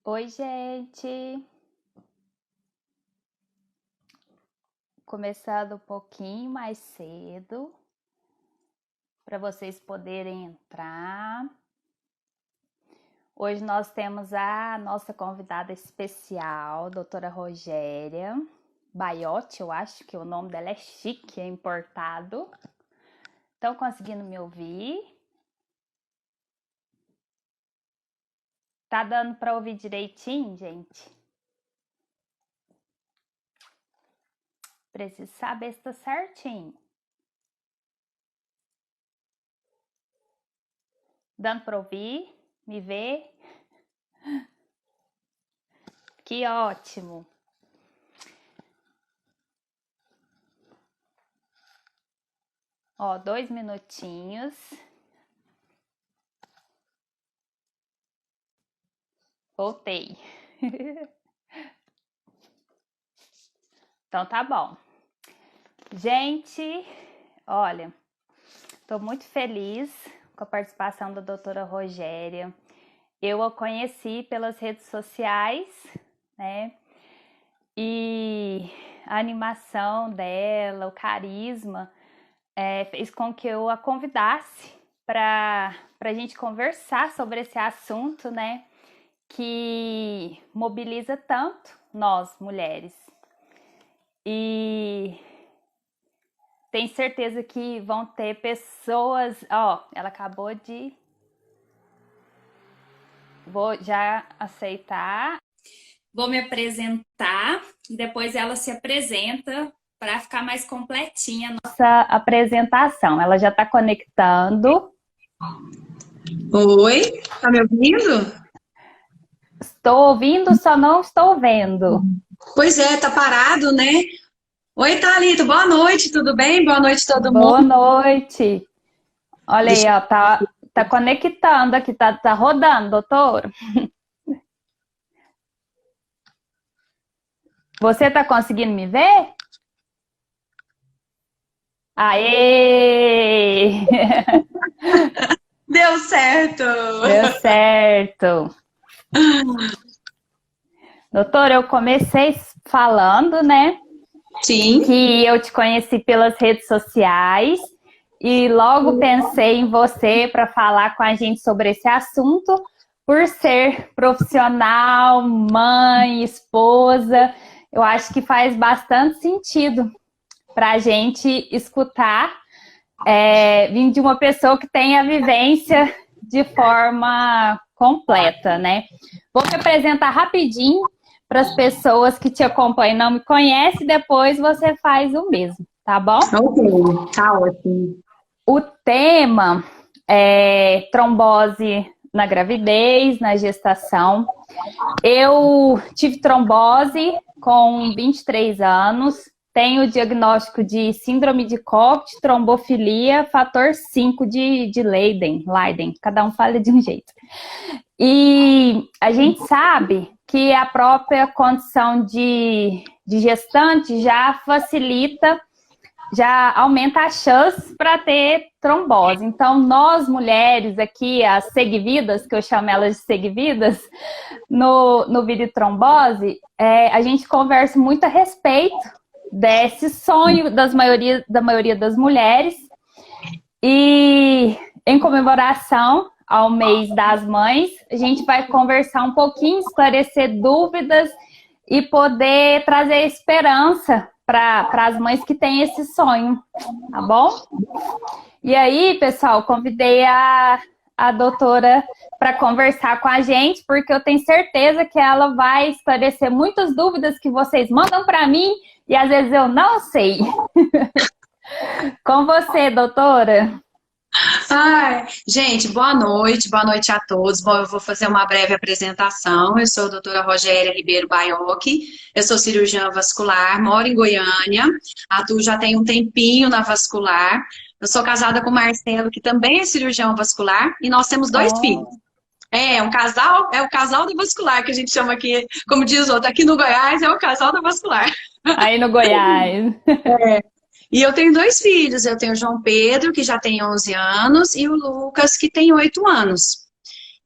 Oi, gente. Começando um pouquinho mais cedo para vocês poderem entrar. Hoje nós temos a nossa convidada especial, doutora Rogéria Baiotti. Eu acho que o nome dela é chique, é importado. Estão conseguindo me ouvir? Tá dando para ouvir direitinho, gente? Preciso saber se tá certinho. Dando para ouvir? Me ver? Que ótimo! Ó, 2 minutinhos. Voltei. Então tá bom. Gente, olha, tô muito feliz com a participação da doutora Rogéria. Eu a conheci pelas redes sociais, né? E a animação dela, o carisma, fez com que eu a convidasse para a gente conversar sobre esse assunto, né? Que mobiliza tanto nós, mulheres. E tenho certeza que vão ter pessoas... Ó, ela acabou de... Vou já aceitar. Vou me apresentar e depois ela se apresenta para ficar mais completinha a nossa apresentação. Ela já está conectando. Oi, tá me ouvindo? Estou ouvindo, só não estou vendo. Pois é, tá parado, né? Oi, Thalita, boa noite, tudo bem? Boa noite, todo Boa mundo. noite. Olha aí, ó, tá conectando aqui, tá rodando, doutor. Você tá conseguindo me ver? Aê! Deu certo! Deu certo. Doutor, eu comecei falando, né, Sim, que eu te conheci pelas redes sociais e logo pensei em você para falar com a gente sobre esse assunto, por ser profissional, mãe, esposa. Eu acho que faz bastante sentido para a gente escutar, vindo de uma pessoa que tem a vivência de forma completa, né? Vou me apresentar rapidinho para as pessoas que te acompanham e não me conhecem, depois você faz o mesmo, tá bom? ok, tá ótimo. O tema é trombose na gravidez, na gestação. Eu tive trombose com 23 anos, tenho o diagnóstico de síndrome de Cox, trombofilia, fator 5 de Leiden, cada um fala de um jeito. E a gente sabe que a própria condição de gestante já facilita, já aumenta a chance para ter trombose. Então, nós mulheres aqui, as seguividas, que eu chamo elas de seguividas, no vídeo trombose, a gente conversa muito a respeito desse sonho da maioria das mulheres. E em comemoração ao mês das mães, a gente vai conversar um pouquinho, esclarecer dúvidas e poder trazer esperança para as mães que têm esse sonho, tá bom? E aí, pessoal, convidei a doutora para conversar com a gente, porque eu tenho certeza que ela vai esclarecer muitas dúvidas que vocês mandam para mim e às vezes eu não sei. Com você, doutora. Ai, gente, boa noite a todos. Bom, eu vou fazer uma breve apresentação. Eu sou a doutora Rogéria Ribeiro Baiochi, eu sou cirurgiã vascular, moro em Goiânia, atuo já tem um tempinho na vascular. Eu sou casada com o Marcelo, que também é cirurgião vascular, e nós temos dois filhos. É o casal da vascular, que a gente chama aqui, como diz o outro, aqui no Goiás é o casal da vascular. Aí no Goiás. E eu tenho dois filhos, eu tenho o João Pedro, que já tem 11 anos, e o Lucas, que tem 8 anos.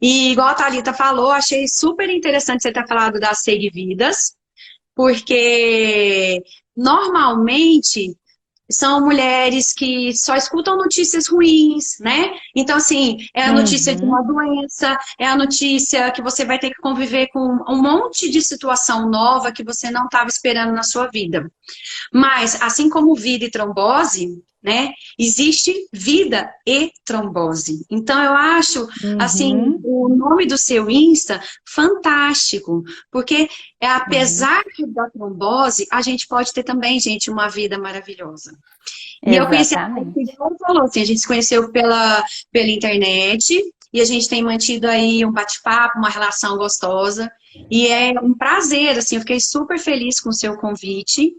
E igual a Thalita falou, achei super interessante você ter falado das seguividas, porque normalmente são mulheres que só escutam notícias ruins, né? Então, assim, é a notícia de uma Uhum. doença, é a notícia que você vai ter que conviver com um monte de situação nova que você não estava esperando na sua vida. Mas, assim como vida e trombose, né, existe vida e trombose. Então, eu acho, assim, Uhum. o nome do seu Insta fantástico, porque Sim. apesar da trombose, a gente pode ter também, gente, uma vida maravilhosa. E eu conheci a Tati, Exatamente. igual você falou, assim, a gente se conheceu pela internet, e a gente tem mantido aí um bate-papo, uma relação gostosa, e é um prazer, assim, eu fiquei super feliz com o seu convite,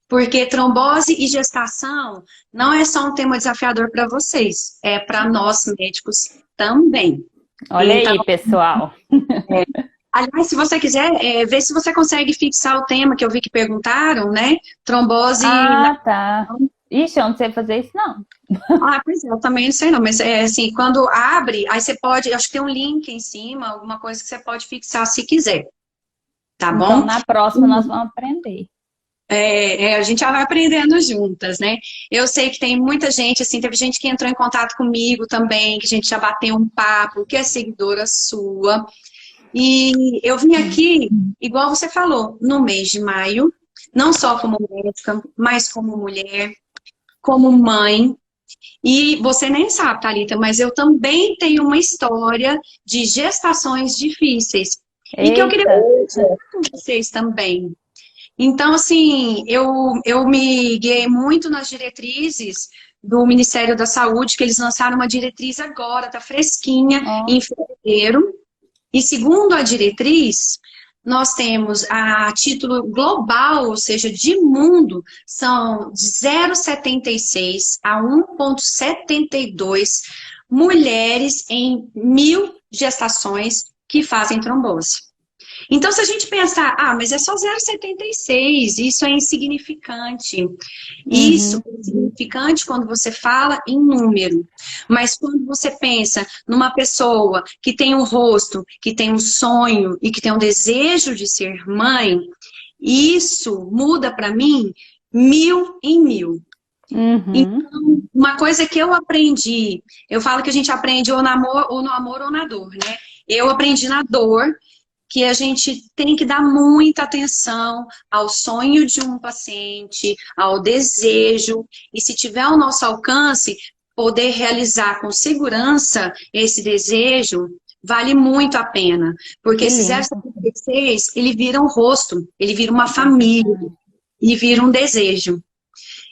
porque trombose e gestação não é só um tema desafiador para vocês, é para nós médicos também. Olha Então, aí, pessoal. aliás, se você quiser, ver se você consegue fixar o tema que eu vi que perguntaram, né? Trombose na... Ah, tá. Ixi, eu não sei fazer isso, não. Ah, pois é, eu também não sei não, mas é assim, quando abre, aí você pode, acho que tem um link em cima, alguma coisa que você pode fixar se quiser, tá Então, bom? na próxima, nós vamos aprender. A gente já vai aprendendo juntas, né? Eu sei que tem muita gente, assim, teve gente que entrou em contato comigo também, que a gente já bateu um papo, que é seguidora sua. E eu vim aqui, igual você falou, no mês de maio, não só como médica, mas como mulher, como mãe. E você nem sabe, Thalita, mas eu também tenho uma história de gestações difíceis. E que eu queria Eita. compartilhar com vocês também. Então, assim, eu me guiei muito nas diretrizes do Ministério da Saúde, que eles lançaram uma diretriz agora, tá fresquinha, Ó. em fevereiro. E segundo a diretriz, nós temos a título global, ou seja, de mundo, são de 0,76 a 1,72 mulheres em 1.000 gestações que fazem trombose. Então, se a gente pensar, mas é só 0,76, isso é insignificante. Isso Uhum. é insignificante quando você fala em número. Mas quando você pensa numa pessoa que tem um rosto, que tem um sonho e que tem um desejo de ser mãe, isso muda para mim 1.000 em 1.000. Uhum. Então, uma coisa que eu aprendi, eu falo que a gente aprende ou no amor ou na dor, né? Eu aprendi na dor que a gente tem que dar muita atenção ao sonho de um paciente, ao desejo, e se tiver ao nosso alcance, poder realizar com segurança esse desejo, vale muito a pena. Porque Que esse lindo. 076, ele vira um rosto, ele vira uma família, Exatamente. e vira um desejo.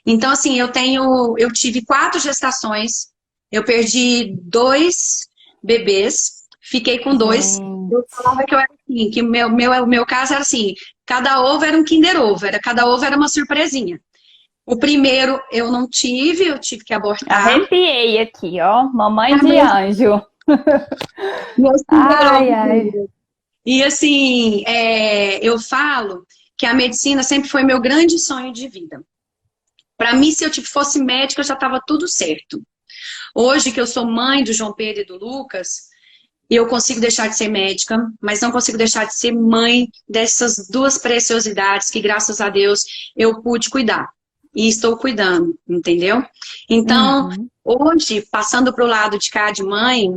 Então, assim, eu tive 4 gestações, eu perdi 2 bebês, fiquei com 2. Eu Gente. falava que eu era assim, que o meu caso era assim, cada ovo era um Kinder Ovo, cada ovo era uma surpresinha. O primeiro eu não tive, eu tive que abortar. Arrepiei aqui, ó. Mamãe Ah, de anjo. meus Kinder Ai, ai. Ovo. E assim, eu falo que a medicina sempre foi meu grande sonho de vida. Para mim, se eu fosse médica, já estava tudo certo. Hoje que eu sou mãe do João Pedro e do Lucas, eu consigo deixar de ser médica, mas não consigo deixar de ser mãe dessas duas preciosidades que, graças a Deus, eu pude cuidar. E estou cuidando, entendeu? Então, Uhum. hoje, passando para o lado de cá de mãe,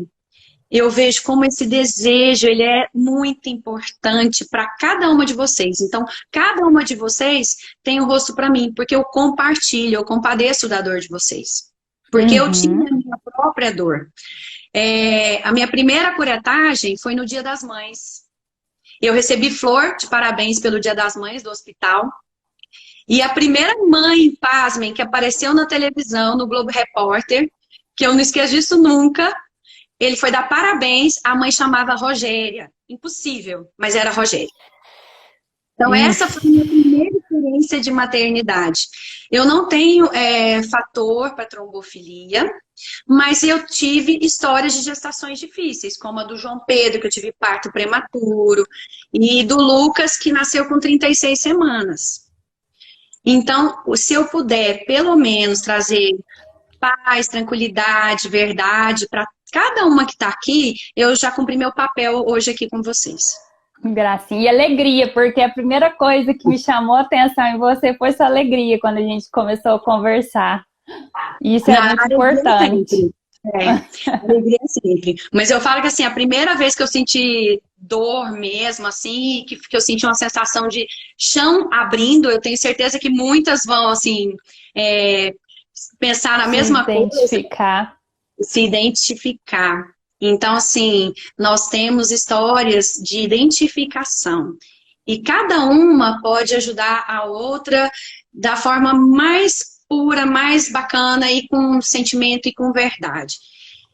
eu vejo como esse desejo, ele é muito importante para cada uma de vocês. Então, cada uma de vocês tem um rosto para mim, porque eu compartilho, eu compadeço da dor de vocês. Porque eu tive Uhum. a minha própria dor. A minha primeira curetagem foi no Dia das Mães. Eu recebi flor de parabéns pelo Dia das Mães do hospital. E a primeira mãe, pasmem, que apareceu na televisão, no Globo Repórter, que eu não esqueço disso nunca, ele foi dar parabéns, a mãe chamava Rogéria. Impossível, mas era Rogéria. Então, essa foi a Ixi. minha primeira experiência de maternidade. Eu não tenho fator para trombofilia, mas eu tive histórias de gestações difíceis, como a do João Pedro, que eu tive parto prematuro, e do Lucas, que nasceu com 36 semanas. Então, se eu puder, pelo menos, trazer paz, tranquilidade, verdade, para cada uma que está aqui, eu já cumpri meu papel hoje aqui com vocês. Gracinha e alegria, porque a primeira coisa que me chamou a atenção em você foi sua alegria quando a gente começou a conversar. Isso é muito importante. Alegria sempre. Mas eu falo que assim, a primeira vez que eu senti dor mesmo, assim, que eu senti uma sensação de chão abrindo, eu tenho certeza que muitas vão, assim, pensar na mesma coisa. Se identificar. Então, assim, nós temos histórias de identificação. E cada uma pode ajudar a outra da forma mais pura, mais bacana e com sentimento e com verdade.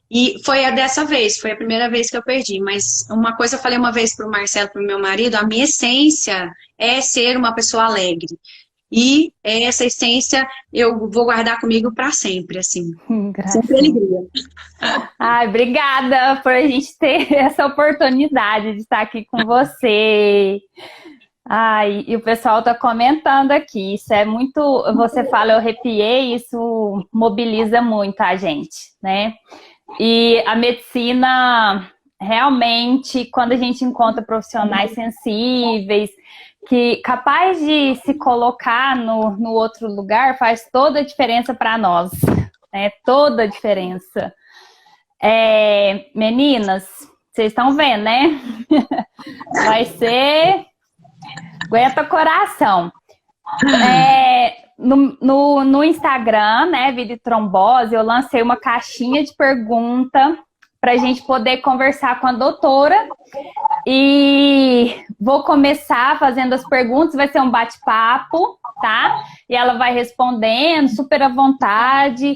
E foi dessa vez, foi a primeira vez que eu perdi. Mas uma coisa eu falei uma vez para o Marcelo, para o meu marido, a minha essência é ser uma pessoa alegre. E essa essência eu vou guardar comigo para sempre, assim. Sempre alegria. Ai, obrigada por a gente ter essa oportunidade de estar aqui com você. Ai, e o pessoal tá comentando aqui, isso é muito, você fala, eu arrepiei, isso mobiliza muito a gente, né? E a medicina, realmente, quando a gente encontra profissionais sensíveis, que capaz de se colocar no outro lugar, faz toda a diferença para nós, né? Toda a diferença. Meninas, vocês estão vendo, né? Vai ser... Aguenta coração. No Instagram, né, Vida e Trombose, eu lancei uma caixinha de pergunta para a gente poder conversar com a doutora. E vou começar fazendo as perguntas, vai ser um bate-papo, tá? E ela vai respondendo, super à vontade.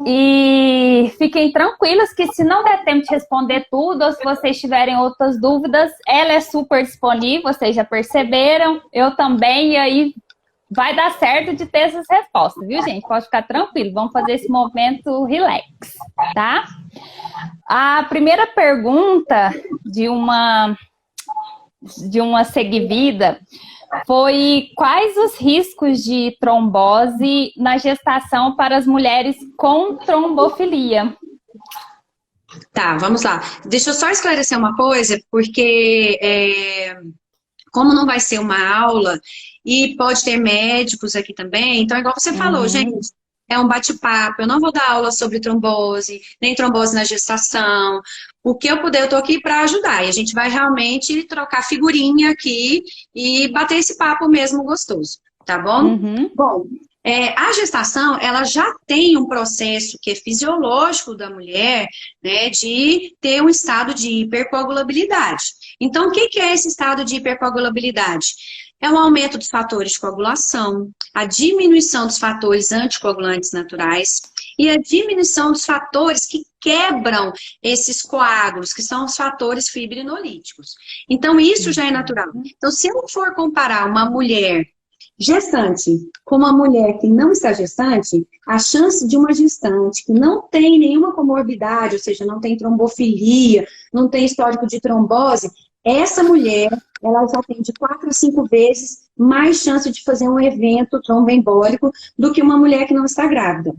E fiquem tranquilos que se não der tempo de responder tudo, ou se vocês tiverem outras dúvidas, ela é super disponível, vocês já perceberam, eu também, e aí vai dar certo de ter essas respostas, viu, gente? Pode ficar tranquilo, vamos fazer esse momento relax, tá? A primeira pergunta de uma seguivida foi: quais os riscos de trombose na gestação para as mulheres com trombofilia? Tá, vamos lá. Deixa eu só esclarecer uma coisa, porque como não vai ser uma aula e pode ter médicos aqui também, então igual você falou, gente, é um bate-papo, eu não vou dar aula sobre trombose, nem trombose na gestação. O que eu puder, eu tô aqui para ajudar. E a gente vai realmente trocar figurinha aqui e bater esse papo mesmo gostoso, tá bom? Bom, a gestação, ela já tem um processo que é fisiológico da mulher, né, de ter um estado de hipercoagulabilidade. Então, o que é esse estado de hipercoagulabilidade? É o aumento dos fatores de coagulação, a diminuição dos fatores anticoagulantes naturais e a diminuição dos fatores que quebram esses coágulos, que são os fatores fibrinolíticos. Então, isso já é natural. Então, se eu for comparar uma mulher gestante com uma mulher que não está gestante, a chance de uma gestante que não tem nenhuma comorbidade, ou seja, não tem trombofilia, não tem histórico de trombose, essa mulher, ela já tem de 4 a 5 vezes mais chance de fazer um evento tromboembólico do que uma mulher que não está grávida.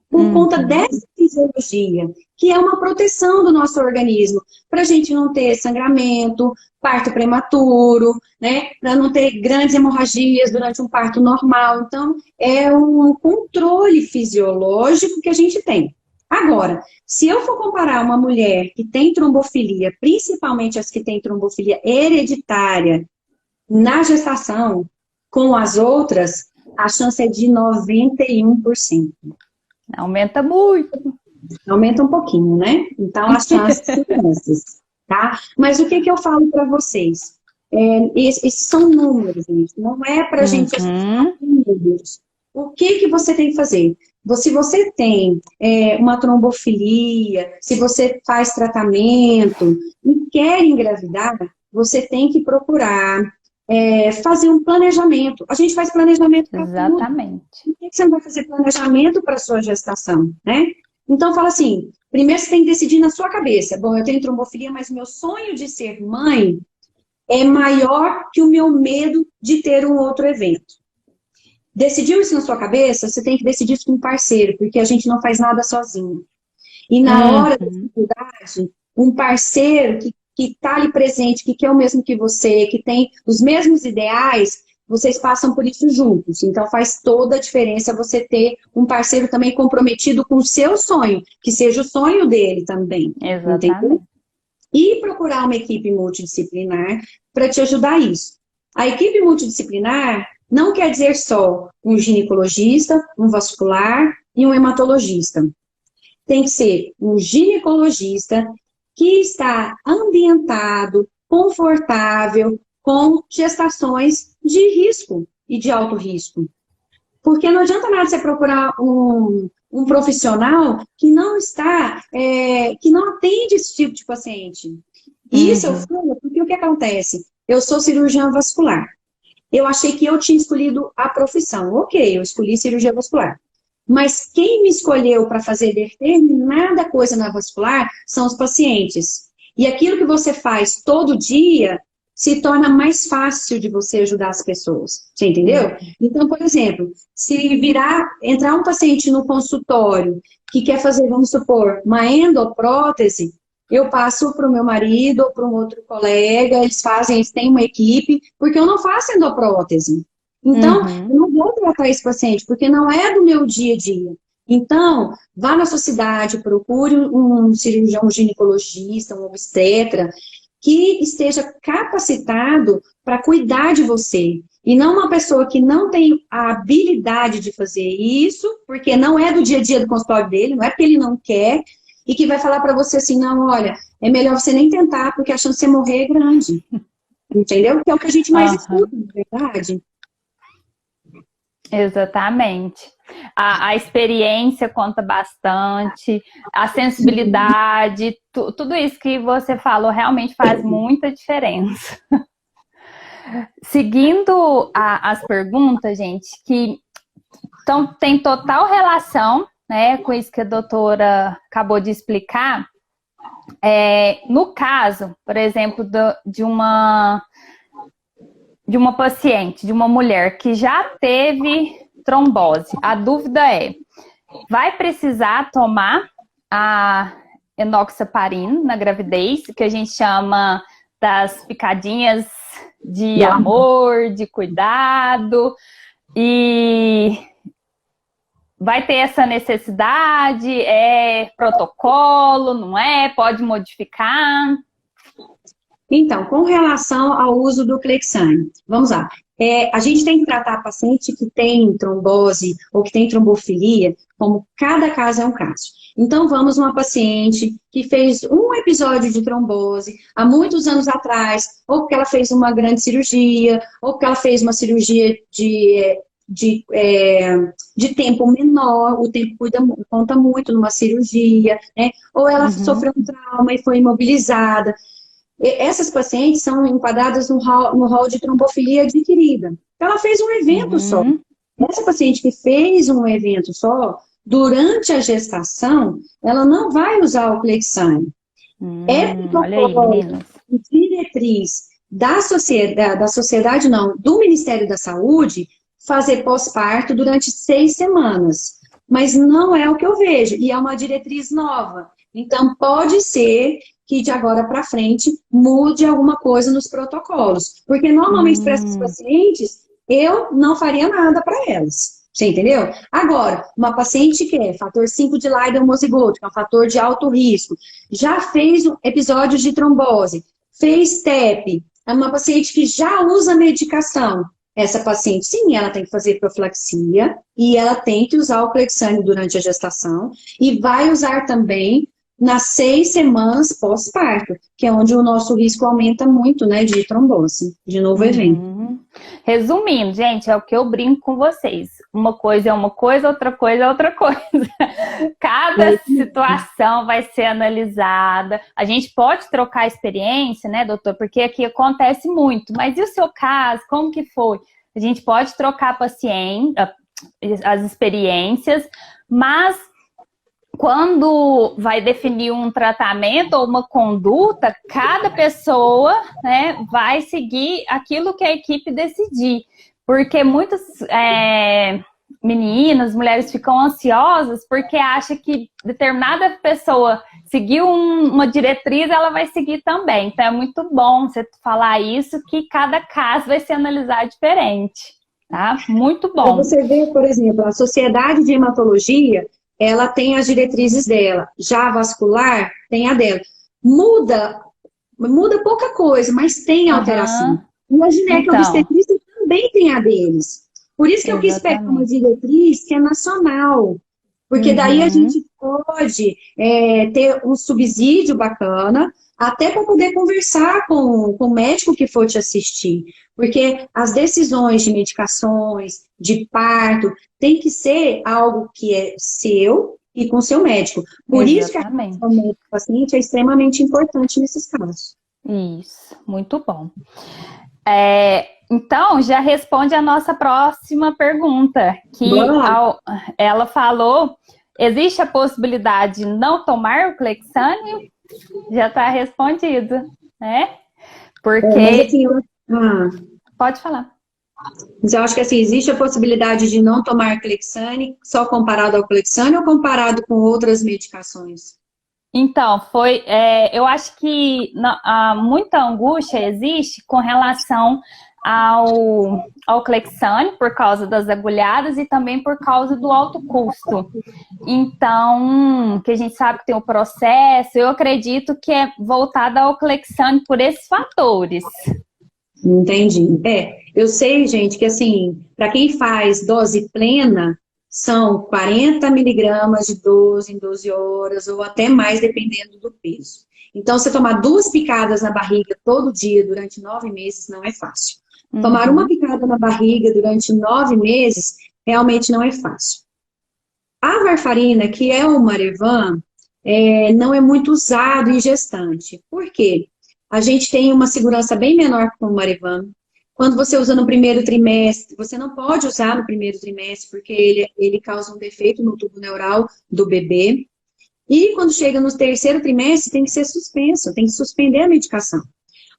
Por conta dessa fisiologia, que é uma proteção do nosso organismo, para a gente não ter sangramento, parto prematuro, né? Para não ter grandes hemorragias durante um parto normal. Então, é um controle fisiológico que a gente tem. Agora, se eu for comparar uma mulher que tem trombofilia, principalmente as que têm trombofilia hereditária, na gestação, com as outras, a chance é de 91%. Aumenta muito. Aumenta um pouquinho, né? Então, as chances são essas, tá? Mas o que eu falo para vocês? Esses são números, gente. Não é pra gente assistir números. O que você tem que fazer? Se você tem uma trombofilia, se você faz tratamento e quer engravidar, você tem que procurar fazer um planejamento. A gente faz planejamento para tudo. Exatamente. Por que você não vai fazer planejamento para sua gestação, né? Então, fala assim, primeiro você tem que decidir na sua cabeça. Bom, eu tenho trombofilia, mas meu sonho de ser mãe é maior que o meu medo de ter um outro evento. Decidiu isso na sua cabeça, você tem que decidir isso com um parceiro, porque a gente não faz nada sozinho. E na hora da dificuldade, um parceiro que está ali presente, que quer o mesmo que você, que tem os mesmos ideais, vocês passam por isso juntos. Então faz toda a diferença você ter um parceiro também comprometido com o seu sonho, que seja o sonho dele também. Exatamente. Entendeu? E procurar uma equipe multidisciplinar para te ajudar a isso. A equipe multidisciplinar não quer dizer só um ginecologista, um vascular e um hematologista. Tem que ser um ginecologista que está ambientado, confortável, com gestações de risco e de alto risco. Porque não adianta nada você procurar um profissional que não está, que não atende esse tipo de paciente. E isso eu falo porque o que acontece? Eu sou cirurgiã vascular. Eu achei que eu tinha escolhido a profissão. Ok, eu escolhi cirurgia vascular. Mas quem me escolheu para fazer determinada coisa na vascular são os pacientes. E aquilo que você faz todo dia se torna mais fácil de você ajudar as pessoas. Você entendeu? Então, por exemplo, se entrar um paciente no consultório que quer fazer, vamos supor, uma endoprótese, eu passo para o meu marido ou para um outro colega, eles têm uma equipe, porque eu não faço endoprótese. Então, eu não vou tratar esse paciente, porque não é do meu dia a dia. Então, vá na sua cidade, procure um cirurgião, um ginecologista, um obstetra, que esteja capacitado para cuidar de você. E não uma pessoa que não tem a habilidade de fazer isso, porque não é do dia a dia do consultório dele, não é porque ele não quer, e que vai falar para você assim, não, olha, é melhor você nem tentar, porque a chance de você morrer é grande. Entendeu? Que é o que a gente mais escuta, na verdade. Exatamente. A experiência conta bastante, a sensibilidade, tudo isso que você falou realmente faz muita diferença. Seguindo as perguntas, gente, que tem total relação, né, com isso que a doutora acabou de explicar. No caso, por exemplo, de uma paciente, de uma mulher que já teve trombose, a dúvida vai precisar tomar a enoxaparina na gravidez, que a gente chama das picadinhas de amor, de cuidado, e vai ter essa necessidade? É protocolo, não é? Pode modificar? Então, com relação ao uso do Clexane, vamos lá. A gente tem que tratar a paciente que tem trombose ou que tem trombofilia, como cada caso é um caso. Então, vamos uma paciente que fez um episódio de trombose há muitos anos atrás, ou porque ela fez uma grande cirurgia, ou porque ela fez uma cirurgia de tempo menor, o tempo conta muito numa cirurgia, né? Ou ela sofreu um trauma e foi imobilizada. Essas pacientes são enquadradas no rol de trombofilia adquirida. Então, ela fez um evento só. Essa paciente que fez um evento só, durante a gestação, ela não vai usar o Clexane. Protocolo e diretriz da sociedade, não, do Ministério da Saúde, fazer pós-parto durante 6 semanas. Mas não é o que eu vejo, e é uma diretriz nova. Então, pode ser que de agora para frente mude alguma coisa nos protocolos. Porque normalmente para essas pacientes, eu não faria nada para elas. Você entendeu? Agora, uma paciente que é fator 5 de Leiden homozigoto, que é um fator de alto risco, já fez episódios de trombose, fez TEP, é uma paciente que já usa medicação. Essa paciente, sim, ela tem que fazer profilaxia e ela tem que usar o Clexane durante a gestação e vai usar também nas 6 semanas pós-parto, que é onde o nosso risco aumenta muito, né, de trombose, de novo evento. Resumindo, gente, é o que eu brinco com vocês. Uma coisa é uma coisa, outra coisa é outra coisa. Cada situação vai ser analisada. A gente pode trocar experiência, né, doutor? Porque aqui acontece muito. Mas e o seu caso? Como que foi? A gente pode trocar as experiências, mas quando vai definir um tratamento ou uma conduta, cada pessoa, né, vai seguir aquilo que a equipe decidir. Porque muitos meninos, mulheres ficam ansiosas porque acham que determinada pessoa seguiu uma diretriz, ela vai seguir também. Então é muito bom você falar isso, que cada caso vai ser analisado diferente, tá? Muito Para bom. você ver, por exemplo, a Sociedade de Hematologia, ela tem as diretrizes dela, já a vascular tem a dela. Muda pouca coisa, mas tem alteração. E a gineco-obstetrícia também tem a deles. Por isso que eu quis pegar uma diretriz que é nacional. Porque daí a gente pode ter um subsídio bacana, até para poder conversar com o médico que for te assistir. Porque as decisões de medicações, de parto, tem que ser algo que é seu e com seu médico. Por isso que a relação médico-paciente é extremamente importante nesses casos. Isso, muito bom. Então, já responde a nossa próxima pergunta, que ela falou, existe a possibilidade de não tomar o Clexane? Já está respondido, né? Porque... Pode falar. Mas eu acho que assim, existe a possibilidade de não tomar Clexane só comparado ao Clexane ou comparado com outras medicações? Então, eu acho que muita angústia existe com relação ao Clexane, por causa das agulhadas e também por causa do alto custo. Então, que a gente sabe que tem o processo, eu acredito que é voltado ao Clexane por esses fatores. Entendi. Eu sei, gente, que assim, para quem faz dose plena, são 40 miligramas de 12 em 12 horas, ou até mais, dependendo do peso. Então, você tomar 2 picadas na barriga todo dia durante 9 meses não é fácil. Tomar uma picada na barriga durante 9 meses realmente não é fácil. A varfarina, que é o Marevan, não é muito usado em gestante. Por quê? A gente tem uma segurança bem menor com o Marevan. Quando você usa no primeiro trimestre, você não pode usar no primeiro trimestre, porque ele causa um defeito no tubo neural do bebê. E quando chega no terceiro trimestre, tem que ser suspenso, tem que suspender a medicação.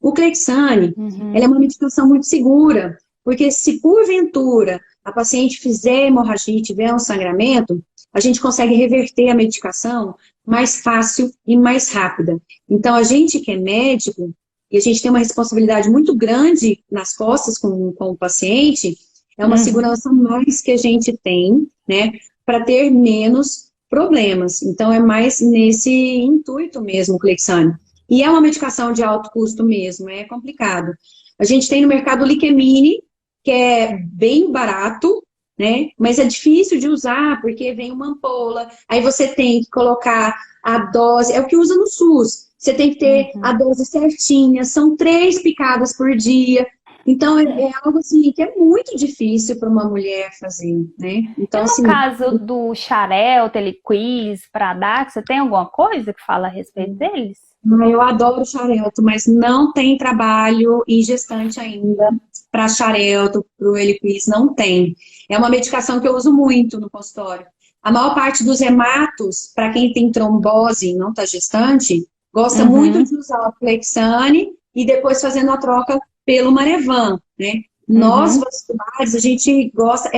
O Clexane, ela é uma medicação muito segura, porque se porventura a paciente fizer hemorragia e tiver um sangramento, a gente consegue reverter a medicação mais fácil e mais rápida. Então, a gente que é médico, e a gente tem uma responsabilidade muito grande nas costas com o paciente, é uma segurança mais que a gente tem, né, para ter menos problemas. Então, é mais nesse intuito mesmo o Clexane. E é uma medicação de alto custo mesmo, é complicado. A gente tem no mercado o Liquemini, que é bem barato, né? Mas é difícil de usar, porque vem uma ampola, aí você tem que colocar a dose, é o que usa no SUS. Você tem que ter a dose certinha, são 3 picadas por dia. Então, é algo assim que é muito difícil para uma mulher fazer, né? Então, e no assim, caso do Xarelto, Eliquis, Pradax, você tem alguma coisa que fala a respeito deles? Eu adoro Xarelto, mas não tem trabalho em gestante ainda para Xarelto, para o Eliquis, não tem. É uma medicação que eu uso muito no consultório. A maior parte dos hematos, para quem tem trombose e não está gestante, gosta muito de usar o Clexane e depois fazendo a troca pelo Marevan, né? Nós, vasculares, a gente gosta,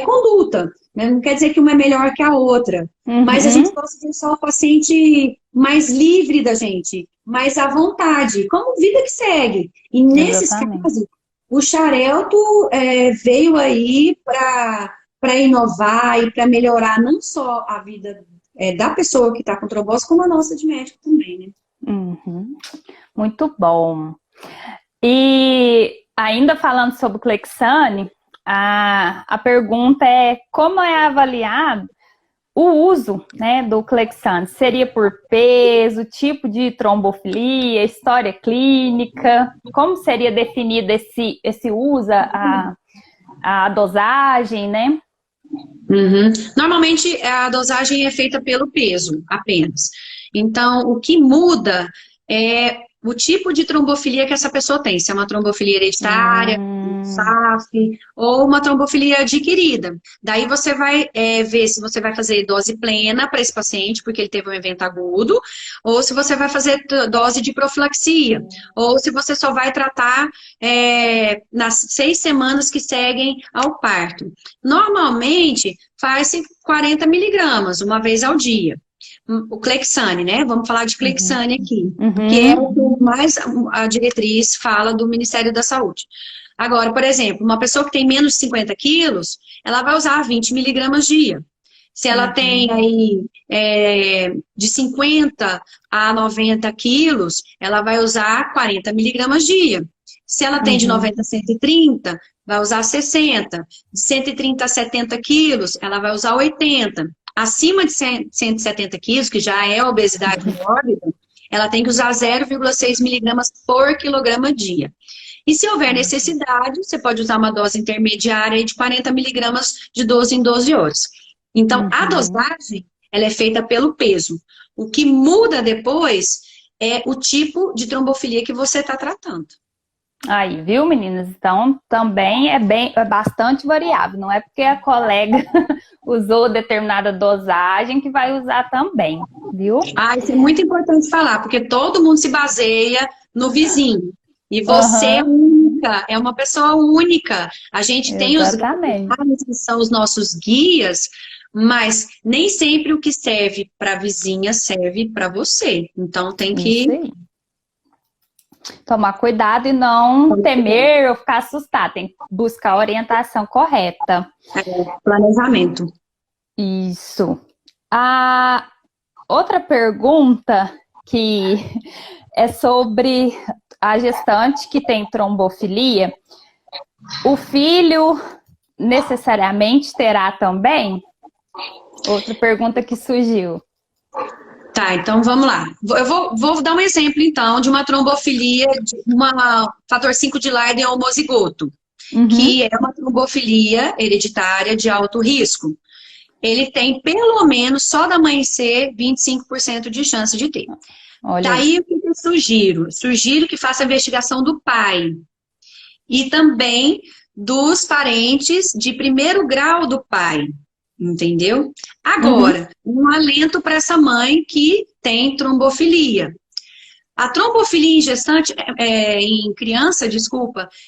conduta, né? Não quer dizer que uma é melhor que a outra, mas a gente gosta de deixar o paciente mais livre da gente, mais à vontade, como vida que segue. E nesses casos, o Xarelto veio aí para inovar e para melhorar não só a vida da pessoa que está com trombose, como a nossa de médico também, né? Muito bom. E ainda falando sobre o Clexane, a pergunta é como é avaliado o uso, né, do Clexane? Seria por peso, tipo de trombofilia, história clínica? Como seria definido esse uso, a dosagem, né? Normalmente a dosagem é feita pelo peso apenas. Então, o que muda é o tipo de trombofilia que essa pessoa tem, se é uma trombofilia hereditária, SAF, ou uma trombofilia adquirida. Daí você vai ver se você vai fazer dose plena para esse paciente, porque ele teve um evento agudo, ou se você vai fazer dose de profilaxia, ou se você só vai tratar nas 6 semanas que seguem ao parto. Normalmente, faz-se 40 miligramas, uma vez ao dia. O Clexane, né? Vamos falar de Clexane aqui, que é o que mais a diretriz fala do Ministério da Saúde. Agora, por exemplo, uma pessoa que tem menos de 50 quilos, ela vai usar 20 miligramas dia. Se ela tem aí de 50 a 90 quilos, ela vai usar 40 miligramas dia. Se ela tem de 90 a 130, vai usar 60. De 130 a 70 quilos, ela vai usar 80. Acima de 170 quilos, que já é obesidade mórbida, ela tem que usar 0,6 miligramas por quilograma dia. E se houver necessidade, você pode usar uma dose intermediária de 40 miligramas de 12 em 12 horas. Então, a dosagem, ela é feita pelo peso. O que muda depois é o tipo de trombofilia que você está tratando. Aí, viu, meninas? Então, também é bastante variável. Não é porque a colega usou determinada dosagem que vai usar também, viu? Isso é muito importante falar, porque todo mundo se baseia no vizinho. E você é única, é uma pessoa única. A gente tem os guias, que são os nossos guias, mas nem sempre o que serve para a vizinha serve para você. Então, tem que tomar cuidado e não temer ou ficar assustado. Tem que buscar a orientação correta. Planejamento. Isso. A outra pergunta que é sobre a gestante que tem trombofilia. O filho necessariamente terá também? Outra pergunta que surgiu. Tá, então vamos lá. Eu vou dar um exemplo, então, de uma trombofilia, de fator 5 de Leiden homozigoto, que é uma trombofilia hereditária de alto risco. Ele tem, pelo menos, só da mãe ser 25% de chance de ter. Olha. Daí, o que eu sugiro? Sugiro que faça a investigação do pai. E também dos parentes de primeiro grau do pai. Entendeu? Agora, um alento para essa mãe que tem trombofilia. A trombofilia em gestante, em criança,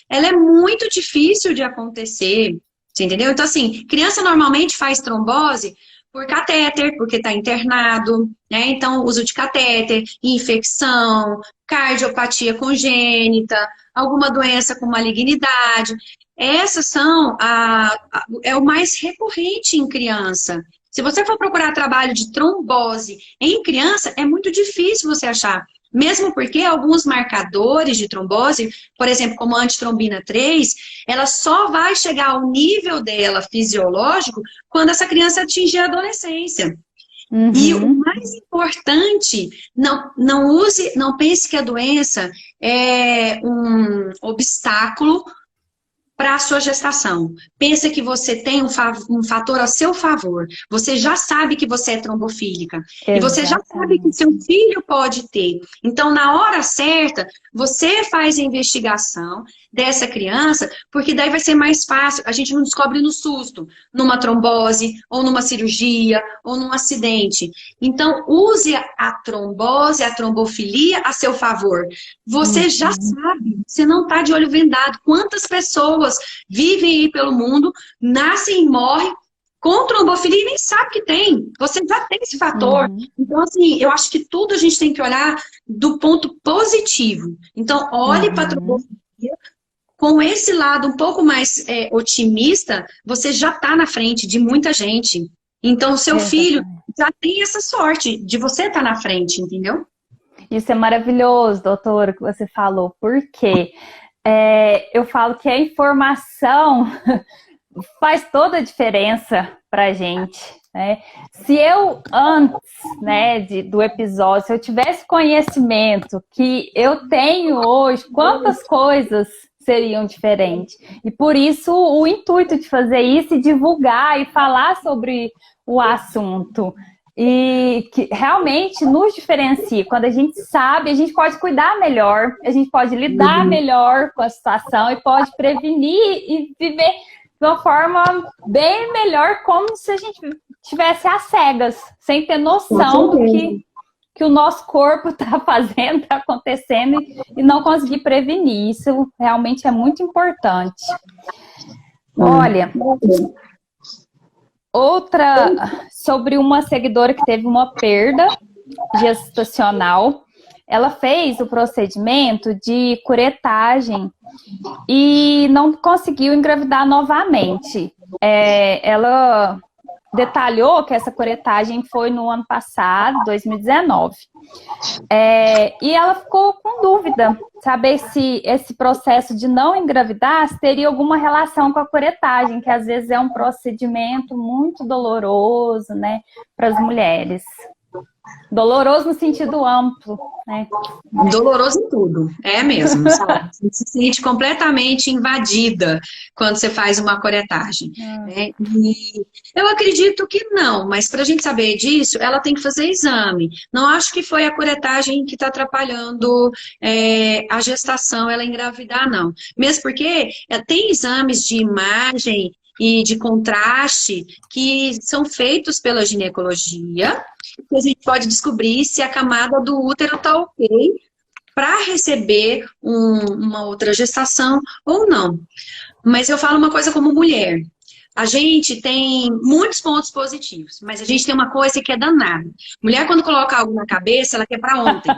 ela é muito difícil de acontecer. Você entendeu? Então, assim, criança normalmente faz trombose por catéter, porque está internado, né? Então, uso de catéter, infecção, cardiopatia congênita, alguma doença com malignidade. Essas são é o mais recorrente em criança. Se você for procurar trabalho de trombose em criança, é muito difícil você achar. Mesmo porque alguns marcadores de trombose, por exemplo, como a antitrombina 3, ela só vai chegar ao nível dela fisiológico quando essa criança atingir a adolescência. E o mais importante, não pense que a doença é um obstáculo para a sua gestação. Pensa que você tem um fator a seu favor. Você já sabe que você é trombofílica. Exatamente. E você já sabe que seu filho pode ter. Então, na hora certa, você faz a investigação dessa criança, porque daí vai ser mais fácil. A gente não descobre no susto, numa trombose, ou numa cirurgia, ou num acidente. Então, use a trombose, a trombofilia a seu favor. Você já sabe, você não está de olho vendado. Quantas pessoas vivem aí pelo mundo, nascem e morrem com trombofilia e nem sabe que tem. Você já tem esse fator. Então, assim, eu acho que tudo a gente tem que olhar do ponto positivo. Então, olhe para a trombofilia com esse lado um pouco mais otimista, você já está na frente de muita gente. Então, o seu filho já tem essa sorte de você estar na frente, entendeu? Isso é maravilhoso, doutora, que você falou. Por quê? Eu falo que a informação faz toda a diferença pra gente, né? Se eu, antes, né, do episódio, se eu tivesse conhecimento que eu tenho hoje, quantas coisas seriam diferentes? E por isso o intuito de fazer isso e divulgar e falar sobre o assunto. e que realmente nos diferencia. Quando a gente sabe, a gente pode cuidar melhor, a gente pode lidar melhor com a situação e pode prevenir e viver de uma forma bem melhor, como se a gente tivesse às cegas, sem ter noção do que o nosso corpo está fazendo, está acontecendo e não conseguir prevenir. Isso realmente é muito importante. Olha, outra sobre uma seguidora que teve uma perda gestacional. Ela fez o procedimento de curetagem e não conseguiu engravidar novamente. Ela detalhou que essa curetagem foi no ano passado, 2019. E ela ficou com dúvida, saber se esse processo de não engravidar teria alguma relação com a curetagem, que às vezes é um procedimento muito doloroso, né, para as mulheres. Doloroso no sentido amplo, né? Doloroso em tudo, é mesmo, sabe? Você se sente completamente invadida quando você faz uma curetagem. Né? E eu acredito que não, mas para a gente saber disso, ela tem que fazer exame. Não acho que foi a curetagem que está atrapalhando a gestação, ela engravidar, não. Mesmo porque tem exames de imagem e de contraste que são feitos pela ginecologia, que a gente pode descobrir se a camada do útero está ok para receber uma outra gestação ou não. Mas eu falo uma coisa como mulher. A gente tem muitos pontos positivos, mas a gente tem uma coisa que é danada. Mulher, quando coloca algo na cabeça, ela quer para ontem.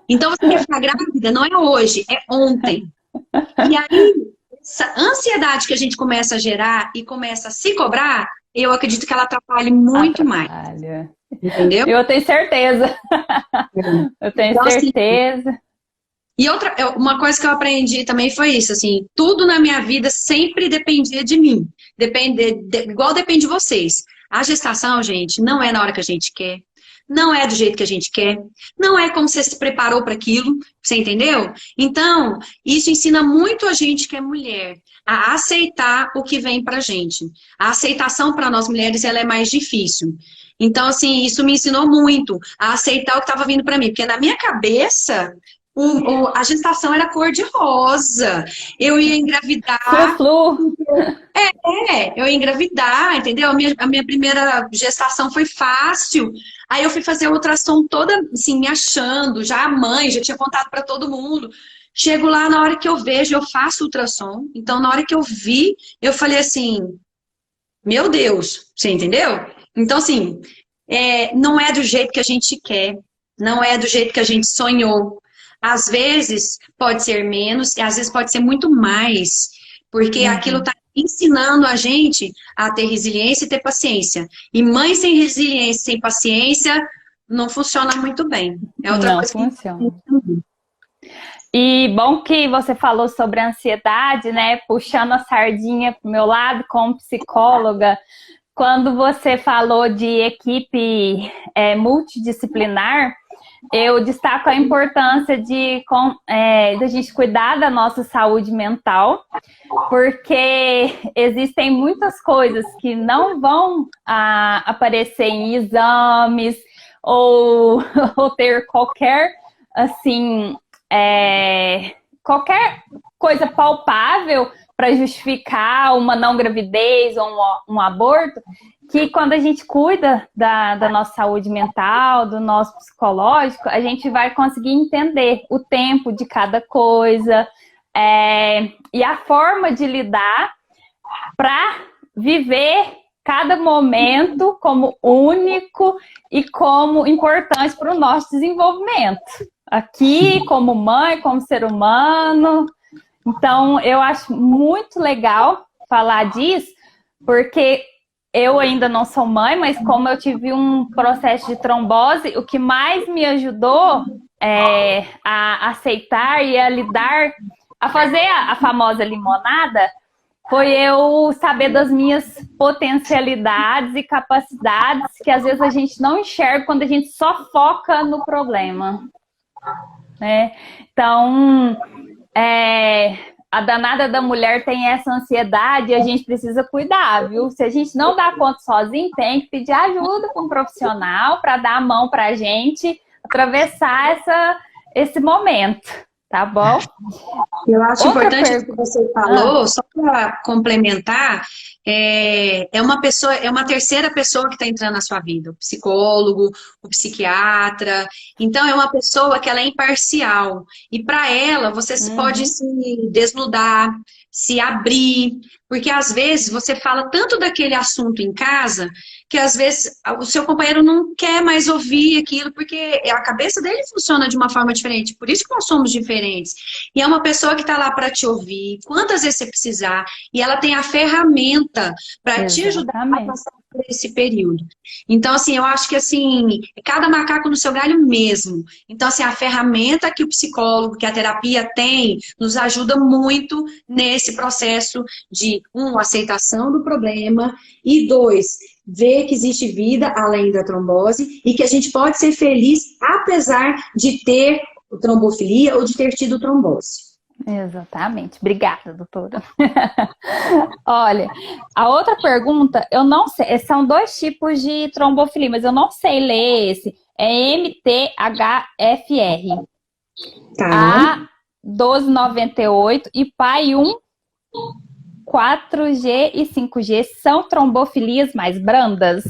Então, você quer ficar grávida, não é hoje, é ontem. E aí, essa ansiedade que a gente começa a gerar e começa a se cobrar, eu acredito que ela atrapalhe muito mais. Entendeu? Eu tenho certeza. Eu tenho então, certeza. Assim, e uma coisa que eu aprendi também foi isso, assim, tudo na minha vida sempre dependia de mim. Igual depende de vocês. A gestação, gente, não é na hora que a gente quer. Não é do jeito que a gente quer. Não é como você se preparou para aquilo. Você entendeu? Então, isso ensina muito a gente que é mulher a aceitar o que vem pra gente. A aceitação para nós mulheres, ela é mais difícil. Então, assim, isso me ensinou muito a aceitar o que estava vindo para mim. Porque na minha cabeça, a gestação era cor de rosa. Eu ia engravidar. Eu ia engravidar, entendeu? A minha primeira gestação foi fácil. Aí eu fui fazer a ultrassom toda, assim, me achando, já a mãe, já tinha contado para todo mundo. Chego lá, na hora que eu vejo, eu faço ultrassom. Então, na hora que eu vi, eu falei assim, meu Deus, você entendeu? Então, assim, não é do jeito que a gente quer, não é do jeito que a gente sonhou. Às vezes pode ser menos, e às vezes pode ser muito mais, porque aquilo está ensinando a gente a ter resiliência e ter paciência. E mãe sem resiliência, sem paciência, não funciona muito bem. É outra não coisa funciona. E bom que você falou sobre a ansiedade, né? Puxando a sardinha pro meu lado como psicóloga. Quando você falou de equipe multidisciplinar, eu destaco a importância de a gente cuidar da nossa saúde mental, porque existem muitas coisas que não vão aparecer em exames ou ter qualquer, assim, qualquer coisa palpável para justificar uma não gravidez ou um aborto, que quando a gente cuida da nossa saúde mental, do nosso psicológico, a gente vai conseguir entender o tempo de cada coisa e a forma de lidar para viver cada momento como único e como importante para o nosso desenvolvimento. Aqui, como mãe, como ser humano. Então, eu acho muito legal falar disso, porque eu ainda não sou mãe, mas como eu tive um processo de trombose, o que mais me ajudou a aceitar e a lidar, a fazer a famosa limonada, foi eu saber das minhas potencialidades e capacidades que às vezes a gente não enxerga quando a gente só foca no problema. Então, a danada da mulher tem essa ansiedade e a gente precisa cuidar, viu? Se a gente não dá conta sozinho, tem que pedir ajuda com um profissional para dar a mão para a gente atravessar esse momento, tá bom? Eu acho importante o que você falou, só para complementar, é uma terceira pessoa que está entrando na sua vida, o psicólogo, o psiquiatra. Então, é uma pessoa que ela é imparcial. E para ela, você pode se desnudar, se abrir, porque às vezes você fala tanto daquele assunto em casa que às vezes o seu companheiro não quer mais ouvir aquilo, porque a cabeça dele funciona de uma forma diferente. Por isso que nós somos diferentes. E é uma pessoa que está lá para te ouvir, quantas vezes você precisar, e ela tem a ferramenta para te ajudar a passar por esse período. Então, assim, eu acho que, assim, cada macaco no seu galho mesmo. Então, assim, a ferramenta que o psicólogo, que a terapia tem, nos ajuda muito nesse processo de, aceitação do problema, e 2, ver que existe vida além da trombose e que a gente pode ser feliz apesar de ter trombofilia ou de ter tido trombose. Exatamente. Obrigada, doutora. Olha, a outra pergunta, eu não sei, são 2 tipos de trombofilia, mas eu não sei ler esse. É MTHFR. Tá. A1298 e PAI1, 4G e 5G são trombofilias mais brandas?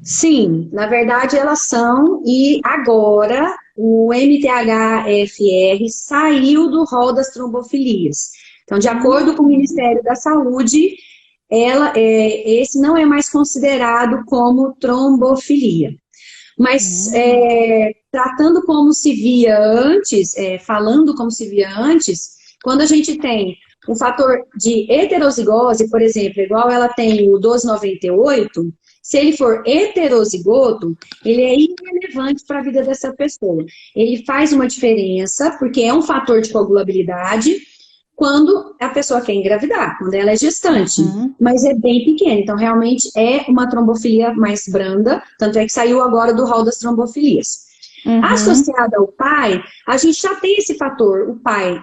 Sim, na verdade elas são, e agora o MTHFR saiu do rol das trombofilias. Então, de acordo com o Ministério da Saúde, esse não é mais considerado como trombofilia. Mas tratando como se via antes, falando como se via antes, quando a gente tem um fator de heterozigose, por exemplo, igual ela tem o 1298, se ele for heterozigoto, ele é irrelevante para a vida dessa pessoa. Ele faz uma diferença, porque é um fator de coagulabilidade quando a pessoa quer engravidar, quando ela é gestante. Mas é bem pequeno, então realmente é uma trombofilia mais branda, tanto é que saiu agora do rol das trombofilias. Associada ao pai, a gente já tem esse fator, o pai,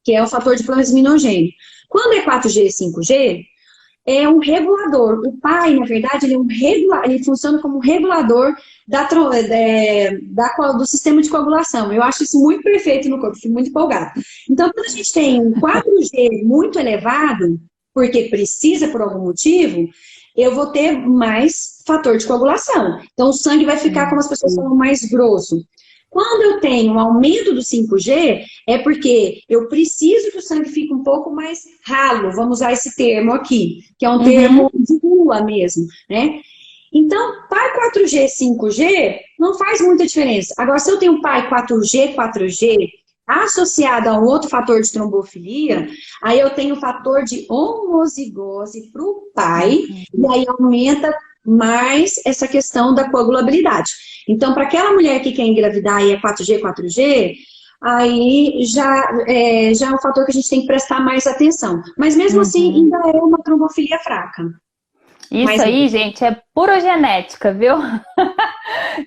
que é o fator de plasminogênio. Quando é 4G e 5G, é um regulador. O pai, na verdade, ele funciona como um regulador do sistema de coagulação. Eu acho isso muito perfeito no corpo, fico muito empolgada. Então, quando a gente tem um 4G muito elevado, porque precisa por algum motivo, eu vou ter mais fator de coagulação. Então, o sangue vai ficar, como as pessoas falam, mais grosso. Quando eu tenho um aumento do 5G, é porque eu preciso que o sangue fique um pouco mais ralo, vamos usar esse termo aqui, que é um termo de rua mesmo, né? Então, pai 4G, 5G, não faz muita diferença. Agora, se eu tenho pai 4G, 4G, associado a um outro fator de trombofilia, aí eu tenho o fator de homozigose para o pai, e aí aumenta mais essa questão da coagulabilidade. Então, para aquela mulher que quer engravidar e é 4G, 4G, aí já é um fator que a gente tem que prestar mais atenção. Mas mesmo assim, ainda é uma trombofilia fraca. Isso aí, gente, é pura genética, viu?